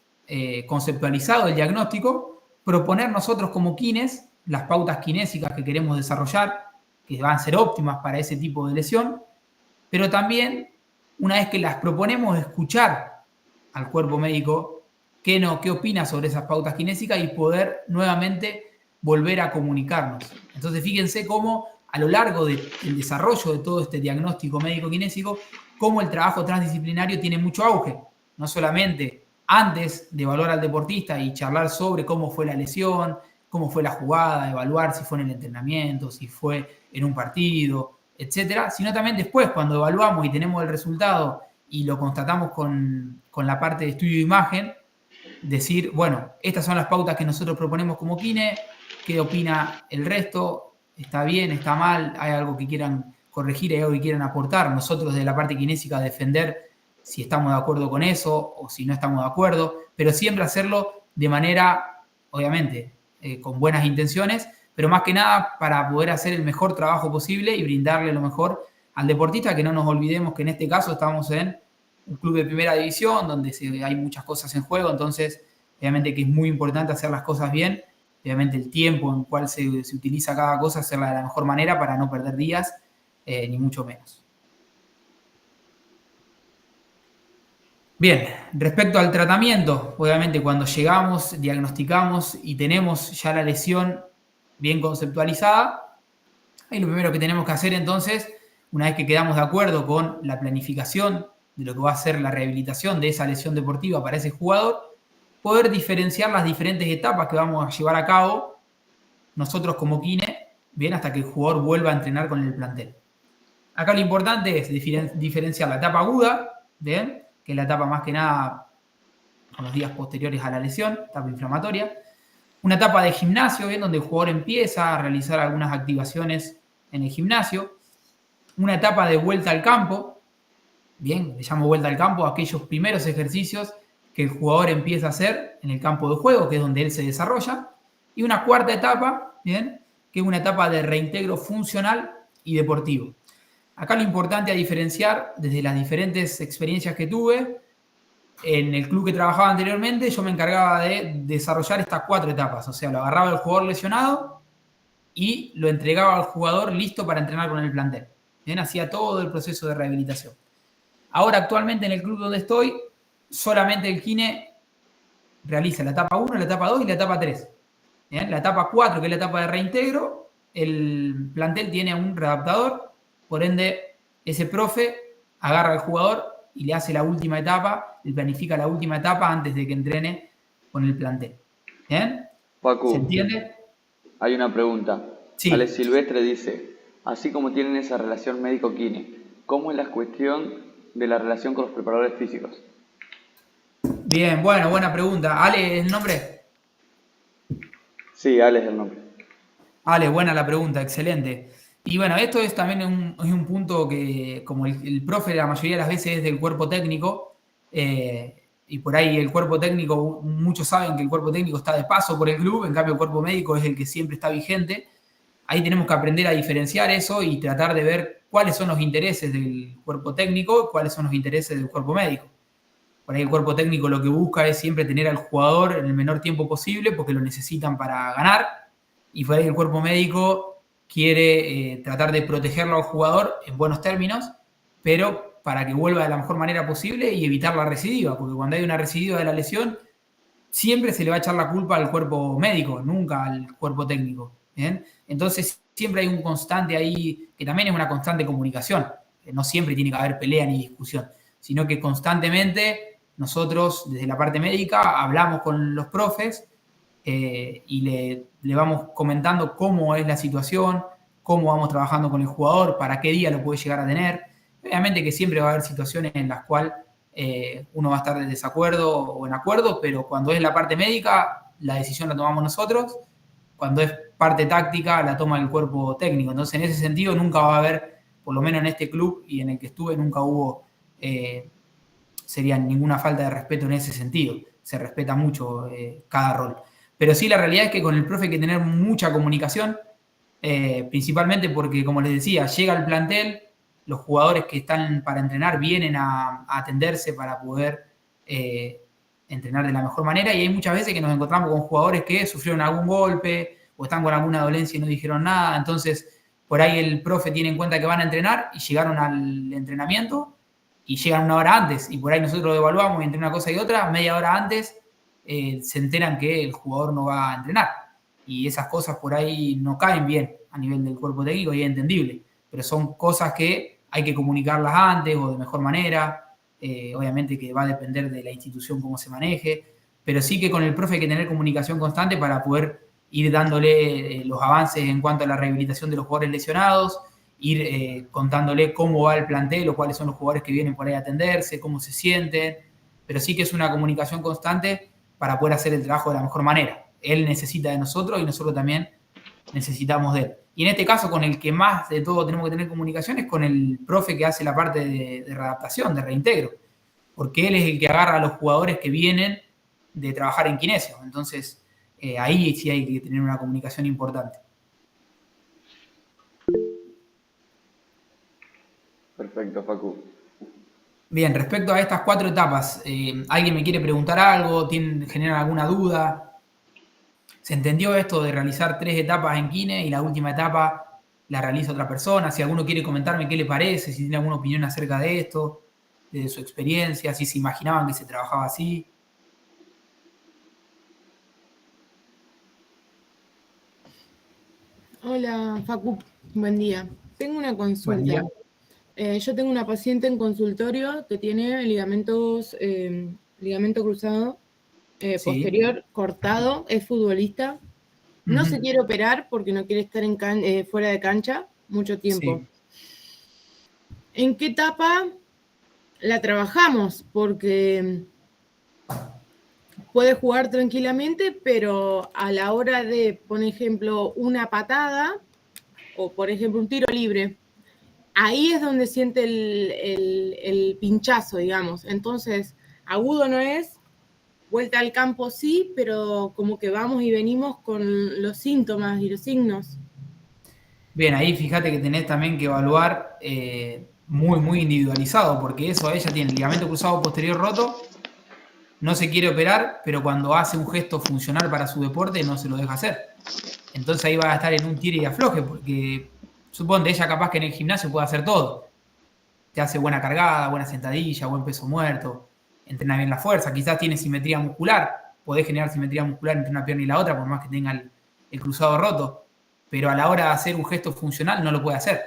conceptualizado el diagnóstico, proponer nosotros como kines las pautas kinésicas que queremos desarrollar, que van a ser óptimas para ese tipo de lesión, pero también, una vez que las proponemos, escuchar al cuerpo médico qué opina sobre esas pautas kinésicas y poder nuevamente volver a comunicarnos. Entonces, fíjense cómo a lo largo del desarrollo de todo este diagnóstico médico-kinésico, cómo el trabajo transdisciplinario tiene mucho auge. No solamente antes de evaluar al deportista y charlar sobre cómo fue la lesión, cómo fue la jugada, evaluar si fue en el entrenamiento, si fue en un partido, etcétera, sino también después, cuando evaluamos y tenemos el resultado y lo constatamos con la parte de estudio de imagen, decir, bueno, estas son las pautas que nosotros proponemos como kine, ¿qué opina el resto? ¿Está bien? ¿Está mal? ¿Hay algo que quieran corregir, hay algo que quieran aportar, nosotros de la parte kinésica defender si estamos de acuerdo con eso o si no estamos de acuerdo, pero siempre hacerlo de manera, obviamente, con buenas intenciones, pero más que nada para poder hacer el mejor trabajo posible y brindarle lo mejor al deportista, que no nos olvidemos que en este caso estamos en un club de primera división donde hay muchas cosas en juego, entonces obviamente que es muy importante hacer las cosas bien, obviamente el tiempo en el cual se utiliza cada cosa, hacerla de la mejor manera para no perder días, ni mucho menos. Bien, respecto al tratamiento, obviamente cuando llegamos, diagnosticamos y tenemos ya la lesión bien conceptualizada, y lo primero que tenemos que hacer entonces, una vez que quedamos de acuerdo con la planificación de lo que va a ser la rehabilitación de esa lesión deportiva para ese jugador, poder diferenciar las diferentes etapas que vamos a llevar a cabo nosotros como kine, bien, hasta que el jugador vuelva a entrenar con el plantel. Acá lo importante es diferenciar la etapa aguda, bien, que es la etapa más que nada con los días posteriores a la lesión, etapa inflamatoria. Una etapa de gimnasio, bien, donde el jugador empieza a realizar algunas activaciones en el gimnasio. Una etapa de vuelta al campo, bien, le llamo vuelta al campo a aquellos primeros ejercicios que el jugador empieza a hacer en el campo de juego, que es donde él se desarrolla. Y una cuarta etapa, bien, que es una etapa de reintegro funcional y deportivo. Acá lo importante a diferenciar, desde las diferentes experiencias que tuve, en el club que trabajaba anteriormente, yo me encargaba de desarrollar estas 4 etapas. O sea, lo agarraba el jugador lesionado y lo entregaba al jugador listo para entrenar con el plantel. Bien, hacía todo el proceso de rehabilitación. Ahora, actualmente en el club donde estoy, solamente el kine realiza la etapa 1, la etapa 2 y la etapa 3. Bien, la etapa 4, que es la etapa de reintegro, el plantel tiene un readaptador. Por ende, ese profe agarra al jugador y le hace la última etapa, le planifica la última etapa antes de que entrene con el plantel. ¿Bien? Facu, ¿Se entiende? hay una pregunta. Sí. Alex Silvestre dice, así como tienen esa relación médico-kine, ¿cómo es la cuestión de la relación con los preparadores físicos? Bien, bueno, buena pregunta. ¿Ale es el nombre? Sí, Alex es el nombre. Ale, buena la pregunta, excelente. Y bueno, esto es también un punto que, como el profe la mayoría de las veces es del cuerpo técnico, y por ahí el cuerpo técnico, muchos saben que el cuerpo técnico está de paso por el club, en cambio el cuerpo médico es el que siempre está vigente. Ahí tenemos que aprender a diferenciar eso y tratar de ver cuáles son los intereses del cuerpo técnico, cuáles son los intereses del cuerpo médico. Por ahí el cuerpo técnico lo que busca es siempre tener al jugador en el menor tiempo posible porque lo necesitan para ganar, y por ahí el cuerpo médico quiere tratar de protegerlo al jugador en buenos términos, pero para que vuelva de la mejor manera posible y evitar la recidiva, porque cuando hay una recidiva de la lesión, siempre se le va a echar la culpa al cuerpo médico, nunca al cuerpo técnico. ¿Bien? Entonces siempre hay un constante ahí, que también es una constante comunicación, no siempre tiene que haber pelea ni discusión, sino que constantemente nosotros desde la parte médica hablamos con los profes, y le vamos comentando cómo es la situación, cómo vamos trabajando con el jugador, para qué día lo puede llegar a tener. Obviamente que siempre va a haber situaciones en las cuales uno va a estar de desacuerdo o en acuerdo, pero cuando es la parte médica, la decisión la tomamos nosotros. Cuando es parte táctica, la toma el cuerpo técnico. Entonces, en ese sentido, nunca va a haber, por lo menos en este club y en el que estuve, nunca hubo, sería ninguna falta de respeto en ese sentido. Se respeta mucho cada rol. Pero sí, la realidad es que con el profe hay que tener mucha comunicación, principalmente porque, como les decía, llega al plantel, los jugadores que están para entrenar vienen a atenderse para poder entrenar de la mejor manera, y hay muchas veces que nos encontramos con jugadores que sufrieron algún golpe o están con alguna dolencia y no dijeron nada. Entonces, por ahí el profe tiene en cuenta que van a entrenar y llegaron al entrenamiento y llegan una hora antes, y por ahí nosotros lo evaluamos entre una cosa y otra, media hora antes se enteran que el jugador no va a entrenar, y esas cosas por ahí no caen bien a nivel del cuerpo técnico y es entendible, pero son cosas que hay que comunicarlas antes o de mejor manera. Obviamente que va a depender de la institución cómo se maneje, pero sí que con el profe hay que tener comunicación constante para poder ir dándole los avances en cuanto a la rehabilitación de los jugadores lesionados, ir contándole cómo va el plantel o cuáles son los jugadores que vienen por ahí a atenderse, cómo se sienten, pero sí que es una comunicación constante para poder hacer el trabajo de la mejor manera. Él necesita de nosotros y nosotros también necesitamos de él. Y en este caso, con el que más de todo tenemos que tener comunicación es con el profe que hace la parte de readaptación, de reintegro, porque él es el que agarra a los jugadores que vienen de trabajar en kinesio. Entonces, ahí sí hay que tener una comunicación importante. Perfecto, Facu. Bien, respecto a estas 4 etapas, ¿alguien me quiere preguntar algo? ¿Generan alguna duda? ¿Se entendió esto de realizar 3 etapas en kine y la última etapa la realiza otra persona? Si alguno quiere comentarme qué le parece, si tiene alguna opinión acerca de esto, de su experiencia, si se imaginaban que se trabajaba así. Hola, Facu, buen día. Tengo una Buen consulta. día. Yo tengo una paciente en consultorio que tiene ligamento cruzado Sí. posterior cortado, es futbolista. No se quiere operar porque no quiere estar fuera de cancha mucho tiempo. Sí. ¿En qué etapa la trabajamos? Porque puede jugar tranquilamente, pero a la hora de, por ejemplo, una patada o, por ejemplo, un tiro libre, ahí es donde siente el pinchazo, digamos. Entonces, agudo no es, vuelta al campo sí, pero como que vamos y venimos con los síntomas y los signos. Bien, ahí fíjate que tenés también que evaluar muy individualizado, porque eso, ella tiene el ligamento cruzado posterior roto, no se quiere operar, pero cuando hace un gesto funcional para su deporte no se lo deja hacer. Entonces ahí va a estar en un tire y afloje, porque suponte ella capaz que en el gimnasio puede hacer todo. Te hace buena cargada, buena sentadilla, buen peso muerto, entrena bien la fuerza, quizás tiene simetría muscular, podés generar simetría muscular entre una pierna y la otra, por más que tenga el cruzado roto, pero a la hora de hacer un gesto funcional no lo puede hacer.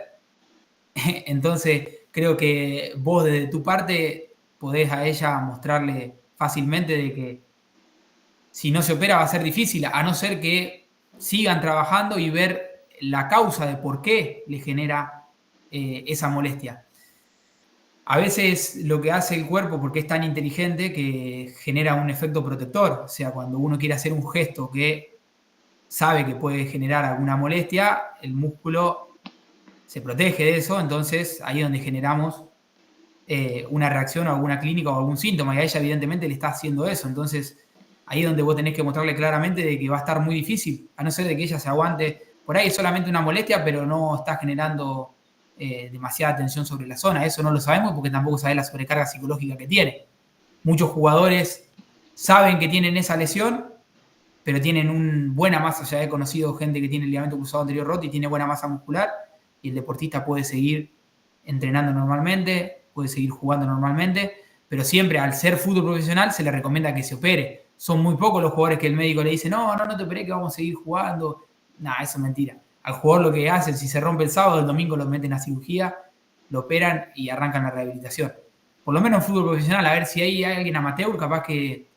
Entonces creo que vos desde tu parte podés a ella mostrarle fácilmente de que si no se opera va a ser difícil, a no ser que sigan trabajando y ver la causa de por qué le genera esa molestia. A veces lo que hace el cuerpo, porque es tan inteligente, que genera un efecto protector. O sea, cuando uno quiere hacer un gesto que sabe que puede generar alguna molestia, el músculo se protege de eso, entonces ahí es donde generamos una reacción o alguna clínica o algún síntoma, y a ella evidentemente le está haciendo eso. Entonces ahí es donde vos tenés que mostrarle claramente de que va a estar muy difícil, a no ser de que ella se aguante. Por ahí es solamente una molestia, pero no está generando demasiada tensión sobre la zona. Eso no lo sabemos porque tampoco sabés la sobrecarga psicológica que tiene. Muchos jugadores saben que tienen esa lesión, pero tienen buena masa. Ya he conocido gente que tiene el ligamento cruzado anterior roto y tiene buena masa muscular, y el deportista puede seguir entrenando normalmente, puede seguir jugando normalmente, pero siempre al ser fútbol profesional se le recomienda que se opere. Son muy pocos los jugadores que el médico le dice no te operé, que vamos a seguir jugando. Nah, eso es mentira. Al jugador lo que hacen, si se rompe el sábado, el domingo lo meten a cirugía, lo operan y arrancan la rehabilitación. Por lo menos en fútbol profesional, a ver si hay alguien amateur, capaz que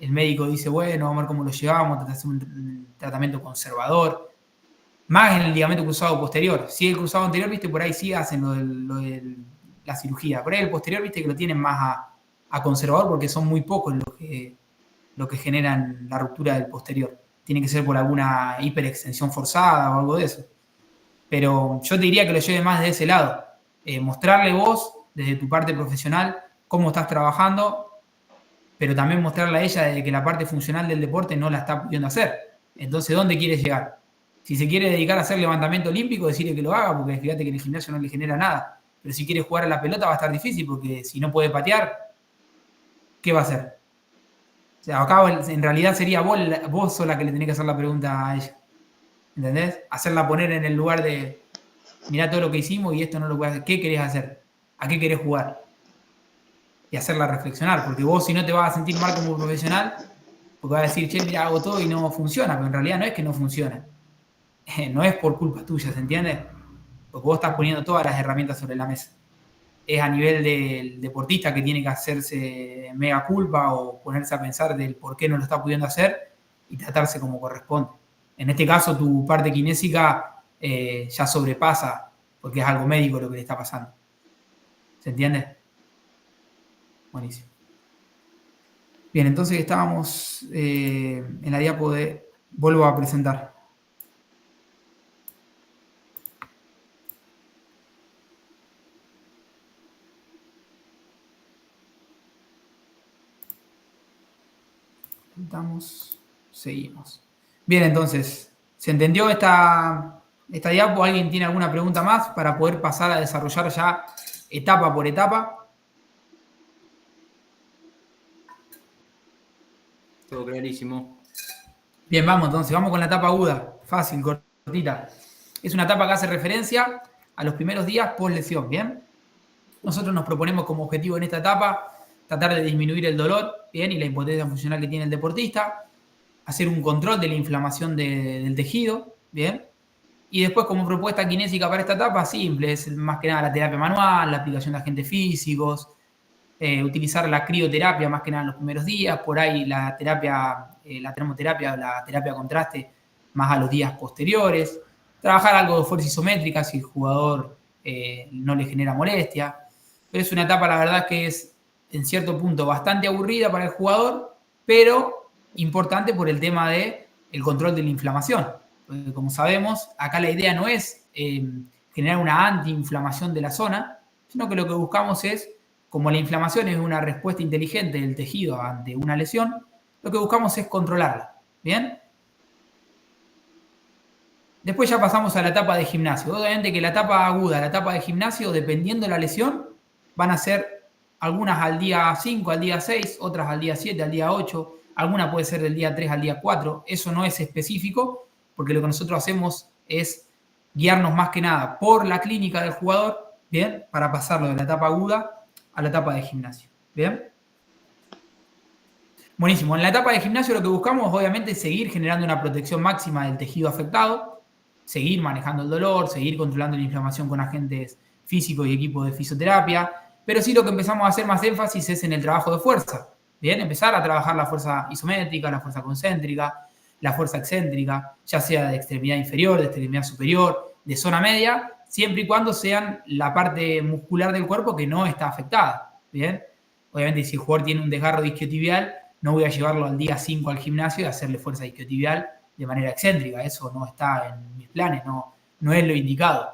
el médico dice, bueno, vamos a ver cómo lo llevamos, tratar de hacer un tratamiento conservador. Más en el ligamento cruzado posterior. Si el cruzado anterior, viste, por ahí sí hacen lo de la cirugía. Por ahí el posterior, viste, que lo tienen más a conservador porque son muy pocos los que generan la ruptura del posterior. Tiene que ser por alguna hiperextensión forzada o algo de eso. Pero yo te diría que lo lleve más de ese lado. Mostrarle vos, desde tu parte profesional, cómo estás trabajando, pero también mostrarle a ella de que la parte funcional del deporte no la está pudiendo hacer. Entonces, ¿dónde quieres llegar? Si se quiere dedicar a hacer levantamiento olímpico, decirle que lo haga, porque fíjate que en el gimnasio no le genera nada. Pero si quiere jugar a la pelota va a estar difícil, porque si no puede patear, ¿qué va a hacer? O sea, acá en realidad sería vos sola que le tenés que hacer la pregunta a ella. ¿Entendés? Hacerla poner en el lugar de, mirá todo lo que hicimos y esto no lo puedes hacer. ¿Qué querés hacer? ¿A qué querés jugar? Y hacerla reflexionar, porque vos si no te vas a sentir mal como profesional, porque vas a decir, che, mira, hago todo y no funciona, pero en realidad no es que no funciona. No es por culpa tuya, ¿se entiende? Porque vos estás poniendo todas las herramientas sobre la mesa. Es a nivel del deportista que tiene que hacerse mega culpa o ponerse a pensar del por qué no lo está pudiendo hacer y tratarse como corresponde. En este caso, tu parte kinésica ya sobrepasa, porque es algo médico lo que le está pasando. ¿Se entiende? Buenísimo. Bien, entonces estábamos en la diapo de... Vuelvo a presentar. Saltamos, seguimos. Bien, entonces, ¿se entendió esta diapo? ¿Alguien tiene alguna pregunta más para poder pasar a desarrollar ya etapa por etapa? Todo clarísimo. Bien, vamos entonces, vamos con la etapa aguda. Fácil, cortita. Es una etapa que hace referencia a los primeros días post lesión, ¿bien? Nosotros nos proponemos como objetivo en esta etapa tratar de disminuir el dolor, ¿bien? Y la impotencia funcional que tiene el deportista, hacer un control de la inflamación del tejido, ¿bien? Y después como propuesta kinésica para esta etapa, simple, es más que nada la terapia manual, la aplicación de agentes físicos, utilizar la crioterapia más que nada en los primeros días, por ahí la terapia, la termoterapia, la terapia contraste más a los días posteriores, trabajar algo de fuerza isométrica si el jugador no le genera molestia, pero es una etapa la verdad que es en cierto punto bastante aburrida para el jugador, pero importante por el tema del control de la inflamación. Porque como sabemos, acá la idea no es generar una antiinflamación de la zona, sino que lo que buscamos es, como la inflamación es una respuesta inteligente del tejido ante una lesión, lo que buscamos es controlarla. ¿Bien? Después ya pasamos a la etapa de gimnasio. Obviamente que la etapa aguda, la etapa de gimnasio, dependiendo de la lesión, van a ser algunas al día 5, al día 6, otras al día 7, al día 8, alguna puede ser del día 3 al día 4. Eso no es específico, porque lo que nosotros hacemos es guiarnos más que nada por la clínica del jugador, ¿bien? Para pasarlo de la etapa aguda a la etapa de gimnasio, ¿bien? Buenísimo. En la etapa de gimnasio lo que buscamos obviamente es seguir generando una protección máxima del tejido afectado, seguir manejando el dolor, seguir controlando la inflamación con agentes físicos y equipos de fisioterapia, pero sí lo que empezamos a hacer más énfasis es en el trabajo de fuerza, ¿bien? Empezar a trabajar la fuerza isométrica, la fuerza concéntrica, la fuerza excéntrica, ya sea de extremidad inferior, de extremidad superior, de zona media, siempre y cuando sean la parte muscular del cuerpo que no está afectada, ¿bien? Obviamente si el jugador tiene un desgarro isquiotibial, no voy a llevarlo al día 5 al gimnasio y hacerle fuerza isquiotibial de manera excéntrica, eso no está en mis planes, no es lo indicado.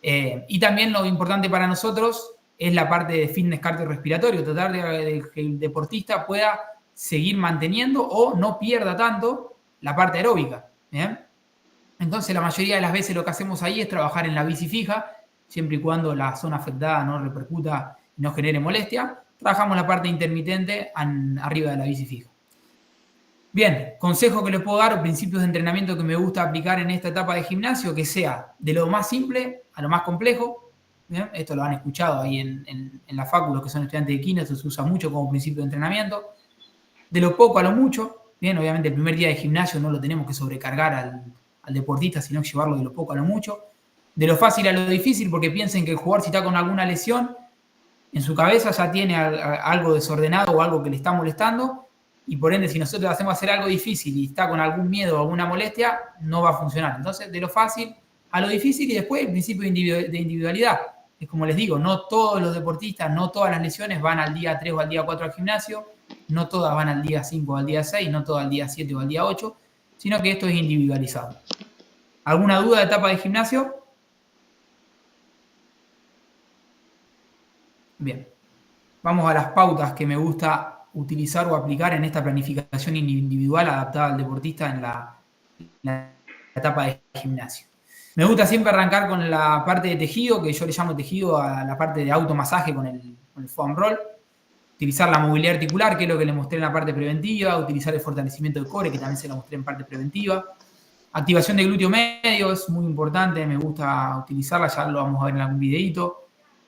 Y también lo importante para nosotros es la parte de fitness cardiorrespiratorio, tratar de que el deportista pueda seguir manteniendo o no pierda tanto la parte aeróbica, ¿bien? Entonces la mayoría de las veces lo que hacemos ahí es trabajar en la bici fija, siempre y cuando la zona afectada no repercuta y no genere molestia, trabajamos la parte intermitente arriba de la bici fija. Bien, consejo que les puedo dar o principios de entrenamiento que me gusta aplicar en esta etapa de gimnasio, que sea de lo más simple a lo más complejo. ¿Bien? Esto lo han escuchado ahí en la facu, los que son estudiantes de química, se usa mucho como principio de entrenamiento. De lo poco a lo mucho, bien, obviamente el primer día de gimnasio no lo tenemos que sobrecargar al deportista, sino llevarlo de lo poco a lo mucho. De lo fácil a lo difícil, porque piensen que el jugador si está con alguna lesión, en su cabeza ya tiene algo desordenado o algo que le está molestando, y por ende si nosotros hacemos hacer algo difícil y está con algún miedo o alguna molestia, no va a funcionar. Entonces, de lo fácil a lo difícil y después el principio de individualidad. Es como les digo, no todos los deportistas, no todas las lesiones van al día 3 o al día 4 al gimnasio, no todas van al día 5 o al día 6, no todas al día 7 o al día 8, sino que esto es individualizado. ¿Alguna duda de etapa de gimnasio? Bien. Vamos a las pautas que me gusta utilizar o aplicar en esta planificación individual adaptada al deportista en la etapa de gimnasio. Me gusta siempre arrancar con la parte de tejido, que yo le llamo tejido a la parte de automasaje con el foam roll. Utilizar la movilidad articular, que es lo que le mostré en la parte preventiva. Utilizar el fortalecimiento del core, que también se lo mostré en parte preventiva. Activación de glúteo medio es muy importante, me gusta utilizarla, ya lo vamos a ver en algún videito.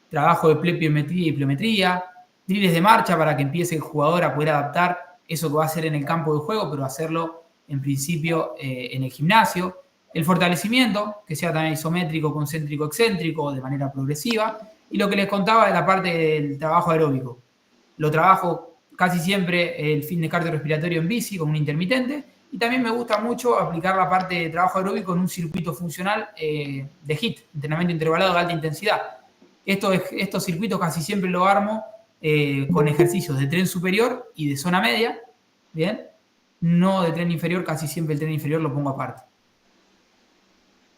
Trabajo de pliometría y pliometría. Drills de marcha para que empiece el jugador a poder adaptar eso que va a hacer en el campo de juego, pero hacerlo en principio en el gimnasio. El fortalecimiento, que sea también isométrico, concéntrico, excéntrico, de manera progresiva. Y lo que les contaba de la parte del trabajo aeróbico. Lo trabajo casi siempre el fitness cardiorrespiratorio en bici con un intermitente. Y también me gusta mucho aplicar la parte de trabajo aeróbico en un circuito funcional de HIIT, entrenamiento intervalado de alta intensidad. Estos circuitos casi siempre lo armo con ejercicios de tren superior y de zona media. Bien, no de tren inferior, casi siempre el tren inferior lo pongo aparte.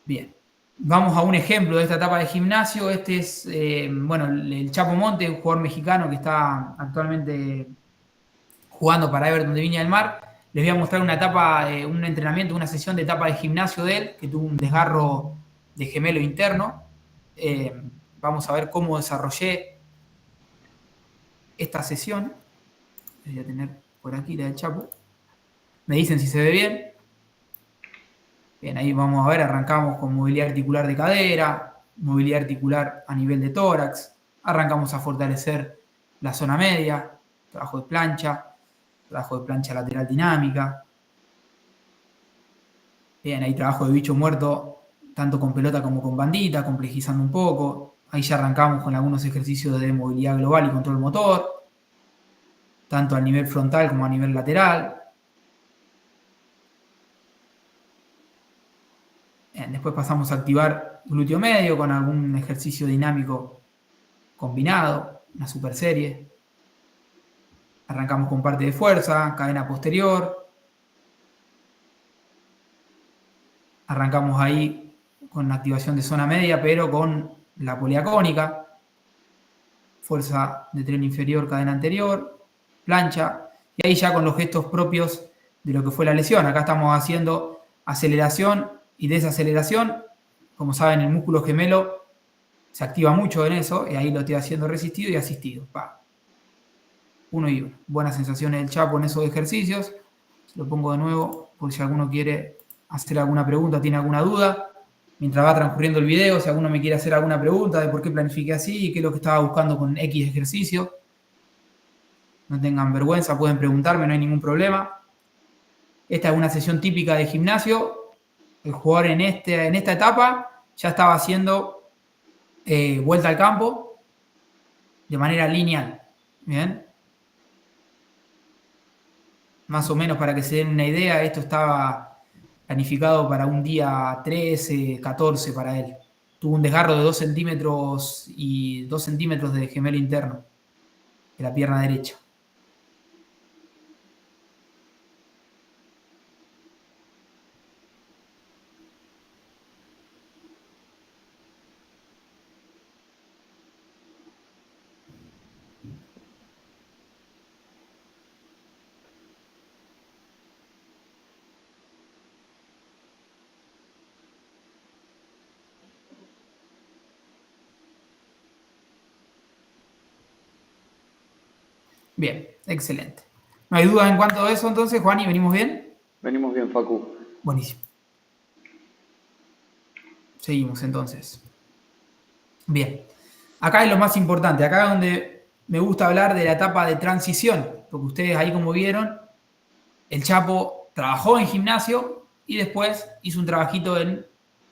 Bien, vamos a un ejemplo de esta etapa de gimnasio. Este es, el Chapo Monte, un jugador mexicano que está actualmente jugando para Everton de Viña del Mar. Les voy a mostrar una etapa, un entrenamiento, una sesión de etapa de gimnasio de él, que tuvo un desgarro de gemelo interno. Vamos a ver cómo desarrollé esta sesión. Voy a tener por aquí la del Chapo. Me dicen si se ve bien. Bien, ahí vamos a ver, arrancamos con movilidad articular de cadera, movilidad articular a nivel de tórax. Arrancamos a fortalecer la zona media, trabajo de plancha lateral dinámica. Bien, ahí trabajo de bicho muerto, tanto con pelota como con bandita, complejizando un poco. Ahí ya arrancamos con algunos ejercicios de movilidad global y control motor, tanto a nivel frontal como a nivel lateral. Bien, después pasamos a activar glúteo medio con algún ejercicio dinámico combinado, una super serie. Arrancamos con parte de fuerza, cadena posterior. Arrancamos ahí con la activación de zona media, pero con la poliacónica. Fuerza de tren inferior, cadena anterior, plancha. Y ahí ya con los gestos propios de lo que fue la lesión. Acá estamos haciendo aceleración y desaceleración. Como saben, el músculo gemelo se activa mucho en eso. Y ahí lo estoy haciendo resistido y asistido. Pa. 1 y 1. Buenas sensaciones del Chapo en esos ejercicios. Lo pongo de nuevo por si alguno quiere hacer alguna pregunta, tiene alguna duda. Mientras va transcurriendo el video, si alguno me quiere hacer alguna pregunta de por qué planifiqué así y qué es lo que estaba buscando con X ejercicio. No tengan vergüenza, pueden preguntarme, no hay ningún problema. Esta es una sesión típica de gimnasio. El jugador en esta etapa ya estaba haciendo vuelta al campo de manera lineal. Bien. Más o menos para que se den una idea, esto estaba planificado para un día 13, 14 para él. Tuvo un desgarro de 2 centímetros y 2 centímetros de gemelo interno de la pierna derecha. Bien, excelente. ¿No hay duda en cuanto a eso entonces, Juani? ¿Venimos bien? Venimos bien, Facu. Buenísimo. Seguimos entonces. Bien. Acá es lo más importante. Acá es donde me gusta hablar de la etapa de transición. Porque ustedes ahí como vieron, el Chapo trabajó en gimnasio y después hizo un trabajito en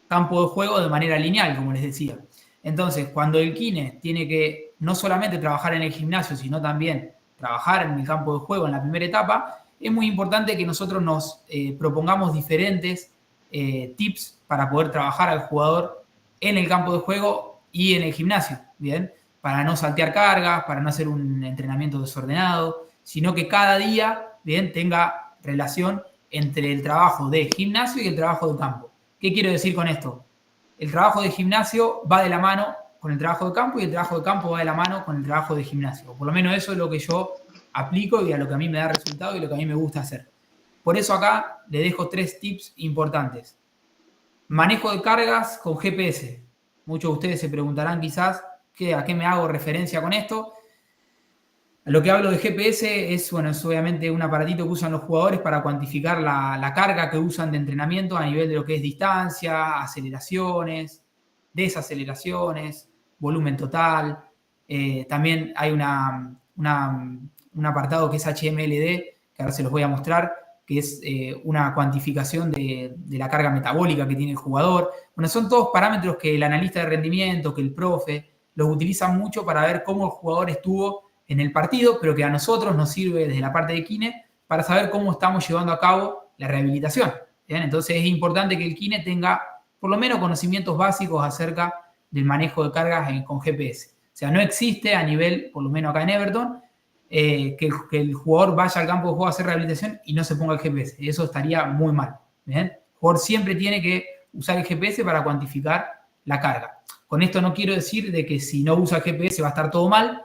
campo de juego de manera lineal, como les decía. Entonces, cuando el kine tiene que no solamente trabajar en el gimnasio, sino también trabajar en el campo de juego en la primera etapa, es muy importante que nosotros nos propongamos diferentes tips para poder trabajar al jugador en el campo de juego y en el gimnasio, ¿bien? Para no saltear cargas, para no hacer un entrenamiento desordenado, sino que cada día, ¿bien?, tenga relación entre el trabajo de gimnasio y el trabajo de campo. ¿Qué quiero decir con esto? El trabajo de gimnasio va de la mano con el trabajo de campo y el trabajo de campo va de la mano con el trabajo de gimnasio. Por lo menos eso es lo que yo aplico y a lo que a mí me da resultado y lo que a mí me gusta hacer. Por eso acá le dejo 3 tips importantes. Manejo de cargas con GPS. Muchos de ustedes se preguntarán quizás a qué me hago referencia con esto. A lo que hablo de GPS es obviamente un aparatito que usan los jugadores para cuantificar la carga que usan de entrenamiento a nivel de lo que es distancia, aceleraciones, desaceleraciones, volumen total. También hay un apartado que es HMLD, que ahora se los voy a mostrar, que es una cuantificación de la carga metabólica que tiene el jugador. Bueno, son todos parámetros que el analista de rendimiento, que el profe, los utilizan mucho para ver cómo el jugador estuvo en el partido, pero que a nosotros nos sirve desde la parte de kine para saber cómo estamos llevando a cabo la rehabilitación. ¿Bien? Entonces es importante que el kine tenga por lo menos conocimientos básicos acerca del manejo de cargas con GPS. O sea, no existe a nivel, por lo menos acá en Everton, que el jugador vaya al campo de juego a hacer rehabilitación y no se ponga el GPS. Eso estaría muy mal. ¿Bien? El jugador siempre tiene que usar el GPS para cuantificar la carga. Con esto no quiero decir de que si no usa el GPS va a estar todo mal,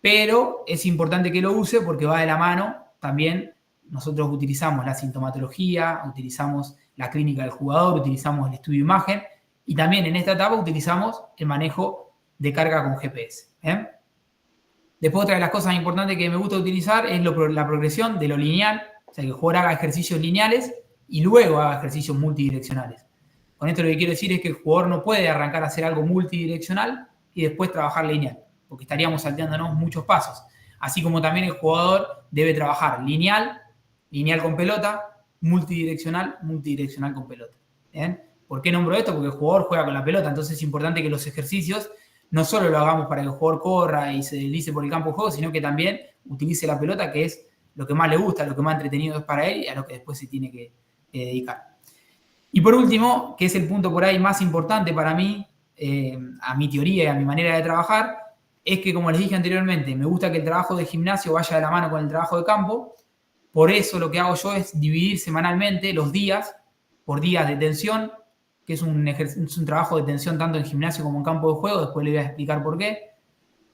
pero es importante que lo use porque va de la mano también nosotros utilizamos la sintomatología, utilizamos la clínica del jugador, utilizamos el estudio de imagen y también en esta etapa utilizamos el manejo de carga con GPS. ¿Bien? Después otra de las cosas importantes que me gusta utilizar es la progresión de lo lineal, o sea, que el jugador haga ejercicios lineales y luego haga ejercicios multidireccionales. Con esto lo que quiero decir es que el jugador no puede arrancar a hacer algo multidireccional y después trabajar lineal, porque estaríamos salteándonos muchos pasos. Así como también el jugador debe trabajar lineal, lineal con pelota, multidireccional, multidireccional con pelota. ¿Bien? ¿Por qué nombro esto? Porque el jugador juega con la pelota, entonces es importante que los ejercicios no solo lo hagamos para que el jugador corra y se deslice por el campo de juego, sino que también utilice la pelota, que es lo que más le gusta, lo que más entretenido es para él y a lo que después se tiene que dedicar. Y por último, que es el punto por ahí más importante para mí, a mi teoría y a mi manera de trabajar, es que, como les dije anteriormente, me gusta que el trabajo de gimnasio vaya de la mano con el trabajo de campo. Por eso lo que hago yo es dividir semanalmente los días por días de tensión, que es un trabajo de tensión tanto en gimnasio como en campo de juego. Después les voy a explicar por qué.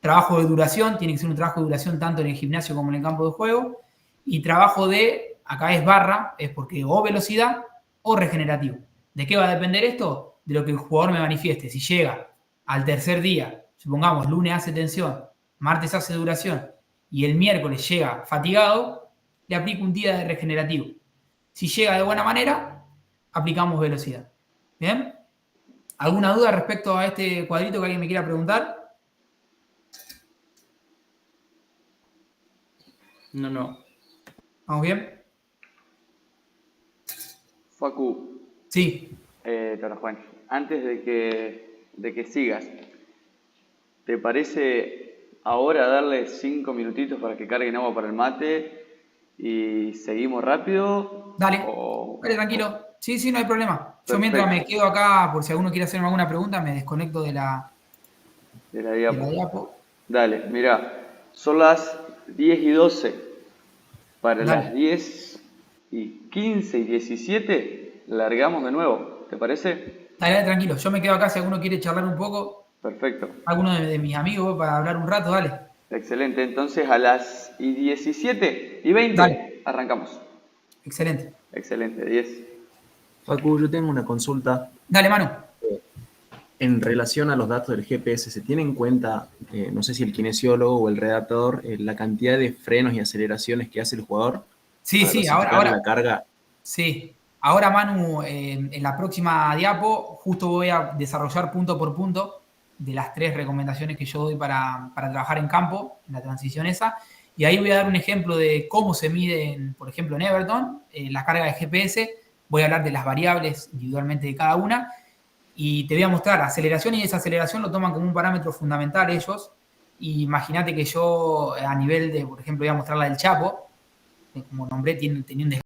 Trabajo de duración, tiene que ser un trabajo de duración tanto en el gimnasio como en el campo de juego. Y trabajo de, acá es barra, es porque o velocidad o regenerativo. ¿De qué va a depender esto? De lo que el jugador me manifieste. Si llega al tercer día, supongamos lunes hace tensión, martes hace duración y el miércoles llega fatigado, le aplico un día de regenerativo. Si llega de buena manera, aplicamos velocidad. ¿Bien? ¿Alguna duda respecto a este cuadrito que alguien me quiera preguntar? No. ¿Vamos bien? Facu, Sí. Tara Juan, antes de que sigas, ¿te parece ahora darle 5 minutitos para que carguen agua para el mate y seguimos rápido? Dale, dale, tranquilo. Sí, no hay problema. Yo mientras me quedo acá, por si alguno quiere hacerme alguna pregunta, me desconecto de la diapo. Dale, mirá, son las 10:12. Para Dale. las 10:15 y 17 largamos de nuevo, ¿te parece? Dale, tranquilo. Yo me quedo acá si alguno quiere charlar un poco. Perfecto. Alguno de mis amigos para hablar un rato, dale. Excelente, entonces a las 17:20 Dale. arrancamos. Excelente. Excelente, 10. Facu, yo tengo una consulta. Dale, Manu. En relación a los datos del GPS, ¿se tiene en cuenta, no sé si el kinesiólogo o el redactor, la cantidad de frenos y aceleraciones que hace el jugador? Sí, ahora. La carga. Sí. Ahora, Manu, en la próxima diapo, justo voy a desarrollar punto por punto de las 3 recomendaciones que yo doy para trabajar en campo, en la transición esa. Y ahí voy a dar un ejemplo de cómo se mide, por ejemplo, en Everton, la carga de GPS. Voy a hablar de las variables individualmente de cada una. Y te voy a mostrar aceleración y desaceleración, lo toman como un parámetro fundamental ellos. Y imagínate que yo, a nivel de, por ejemplo, voy a mostrar la del Chapo, que como nombré, tenía un desgaste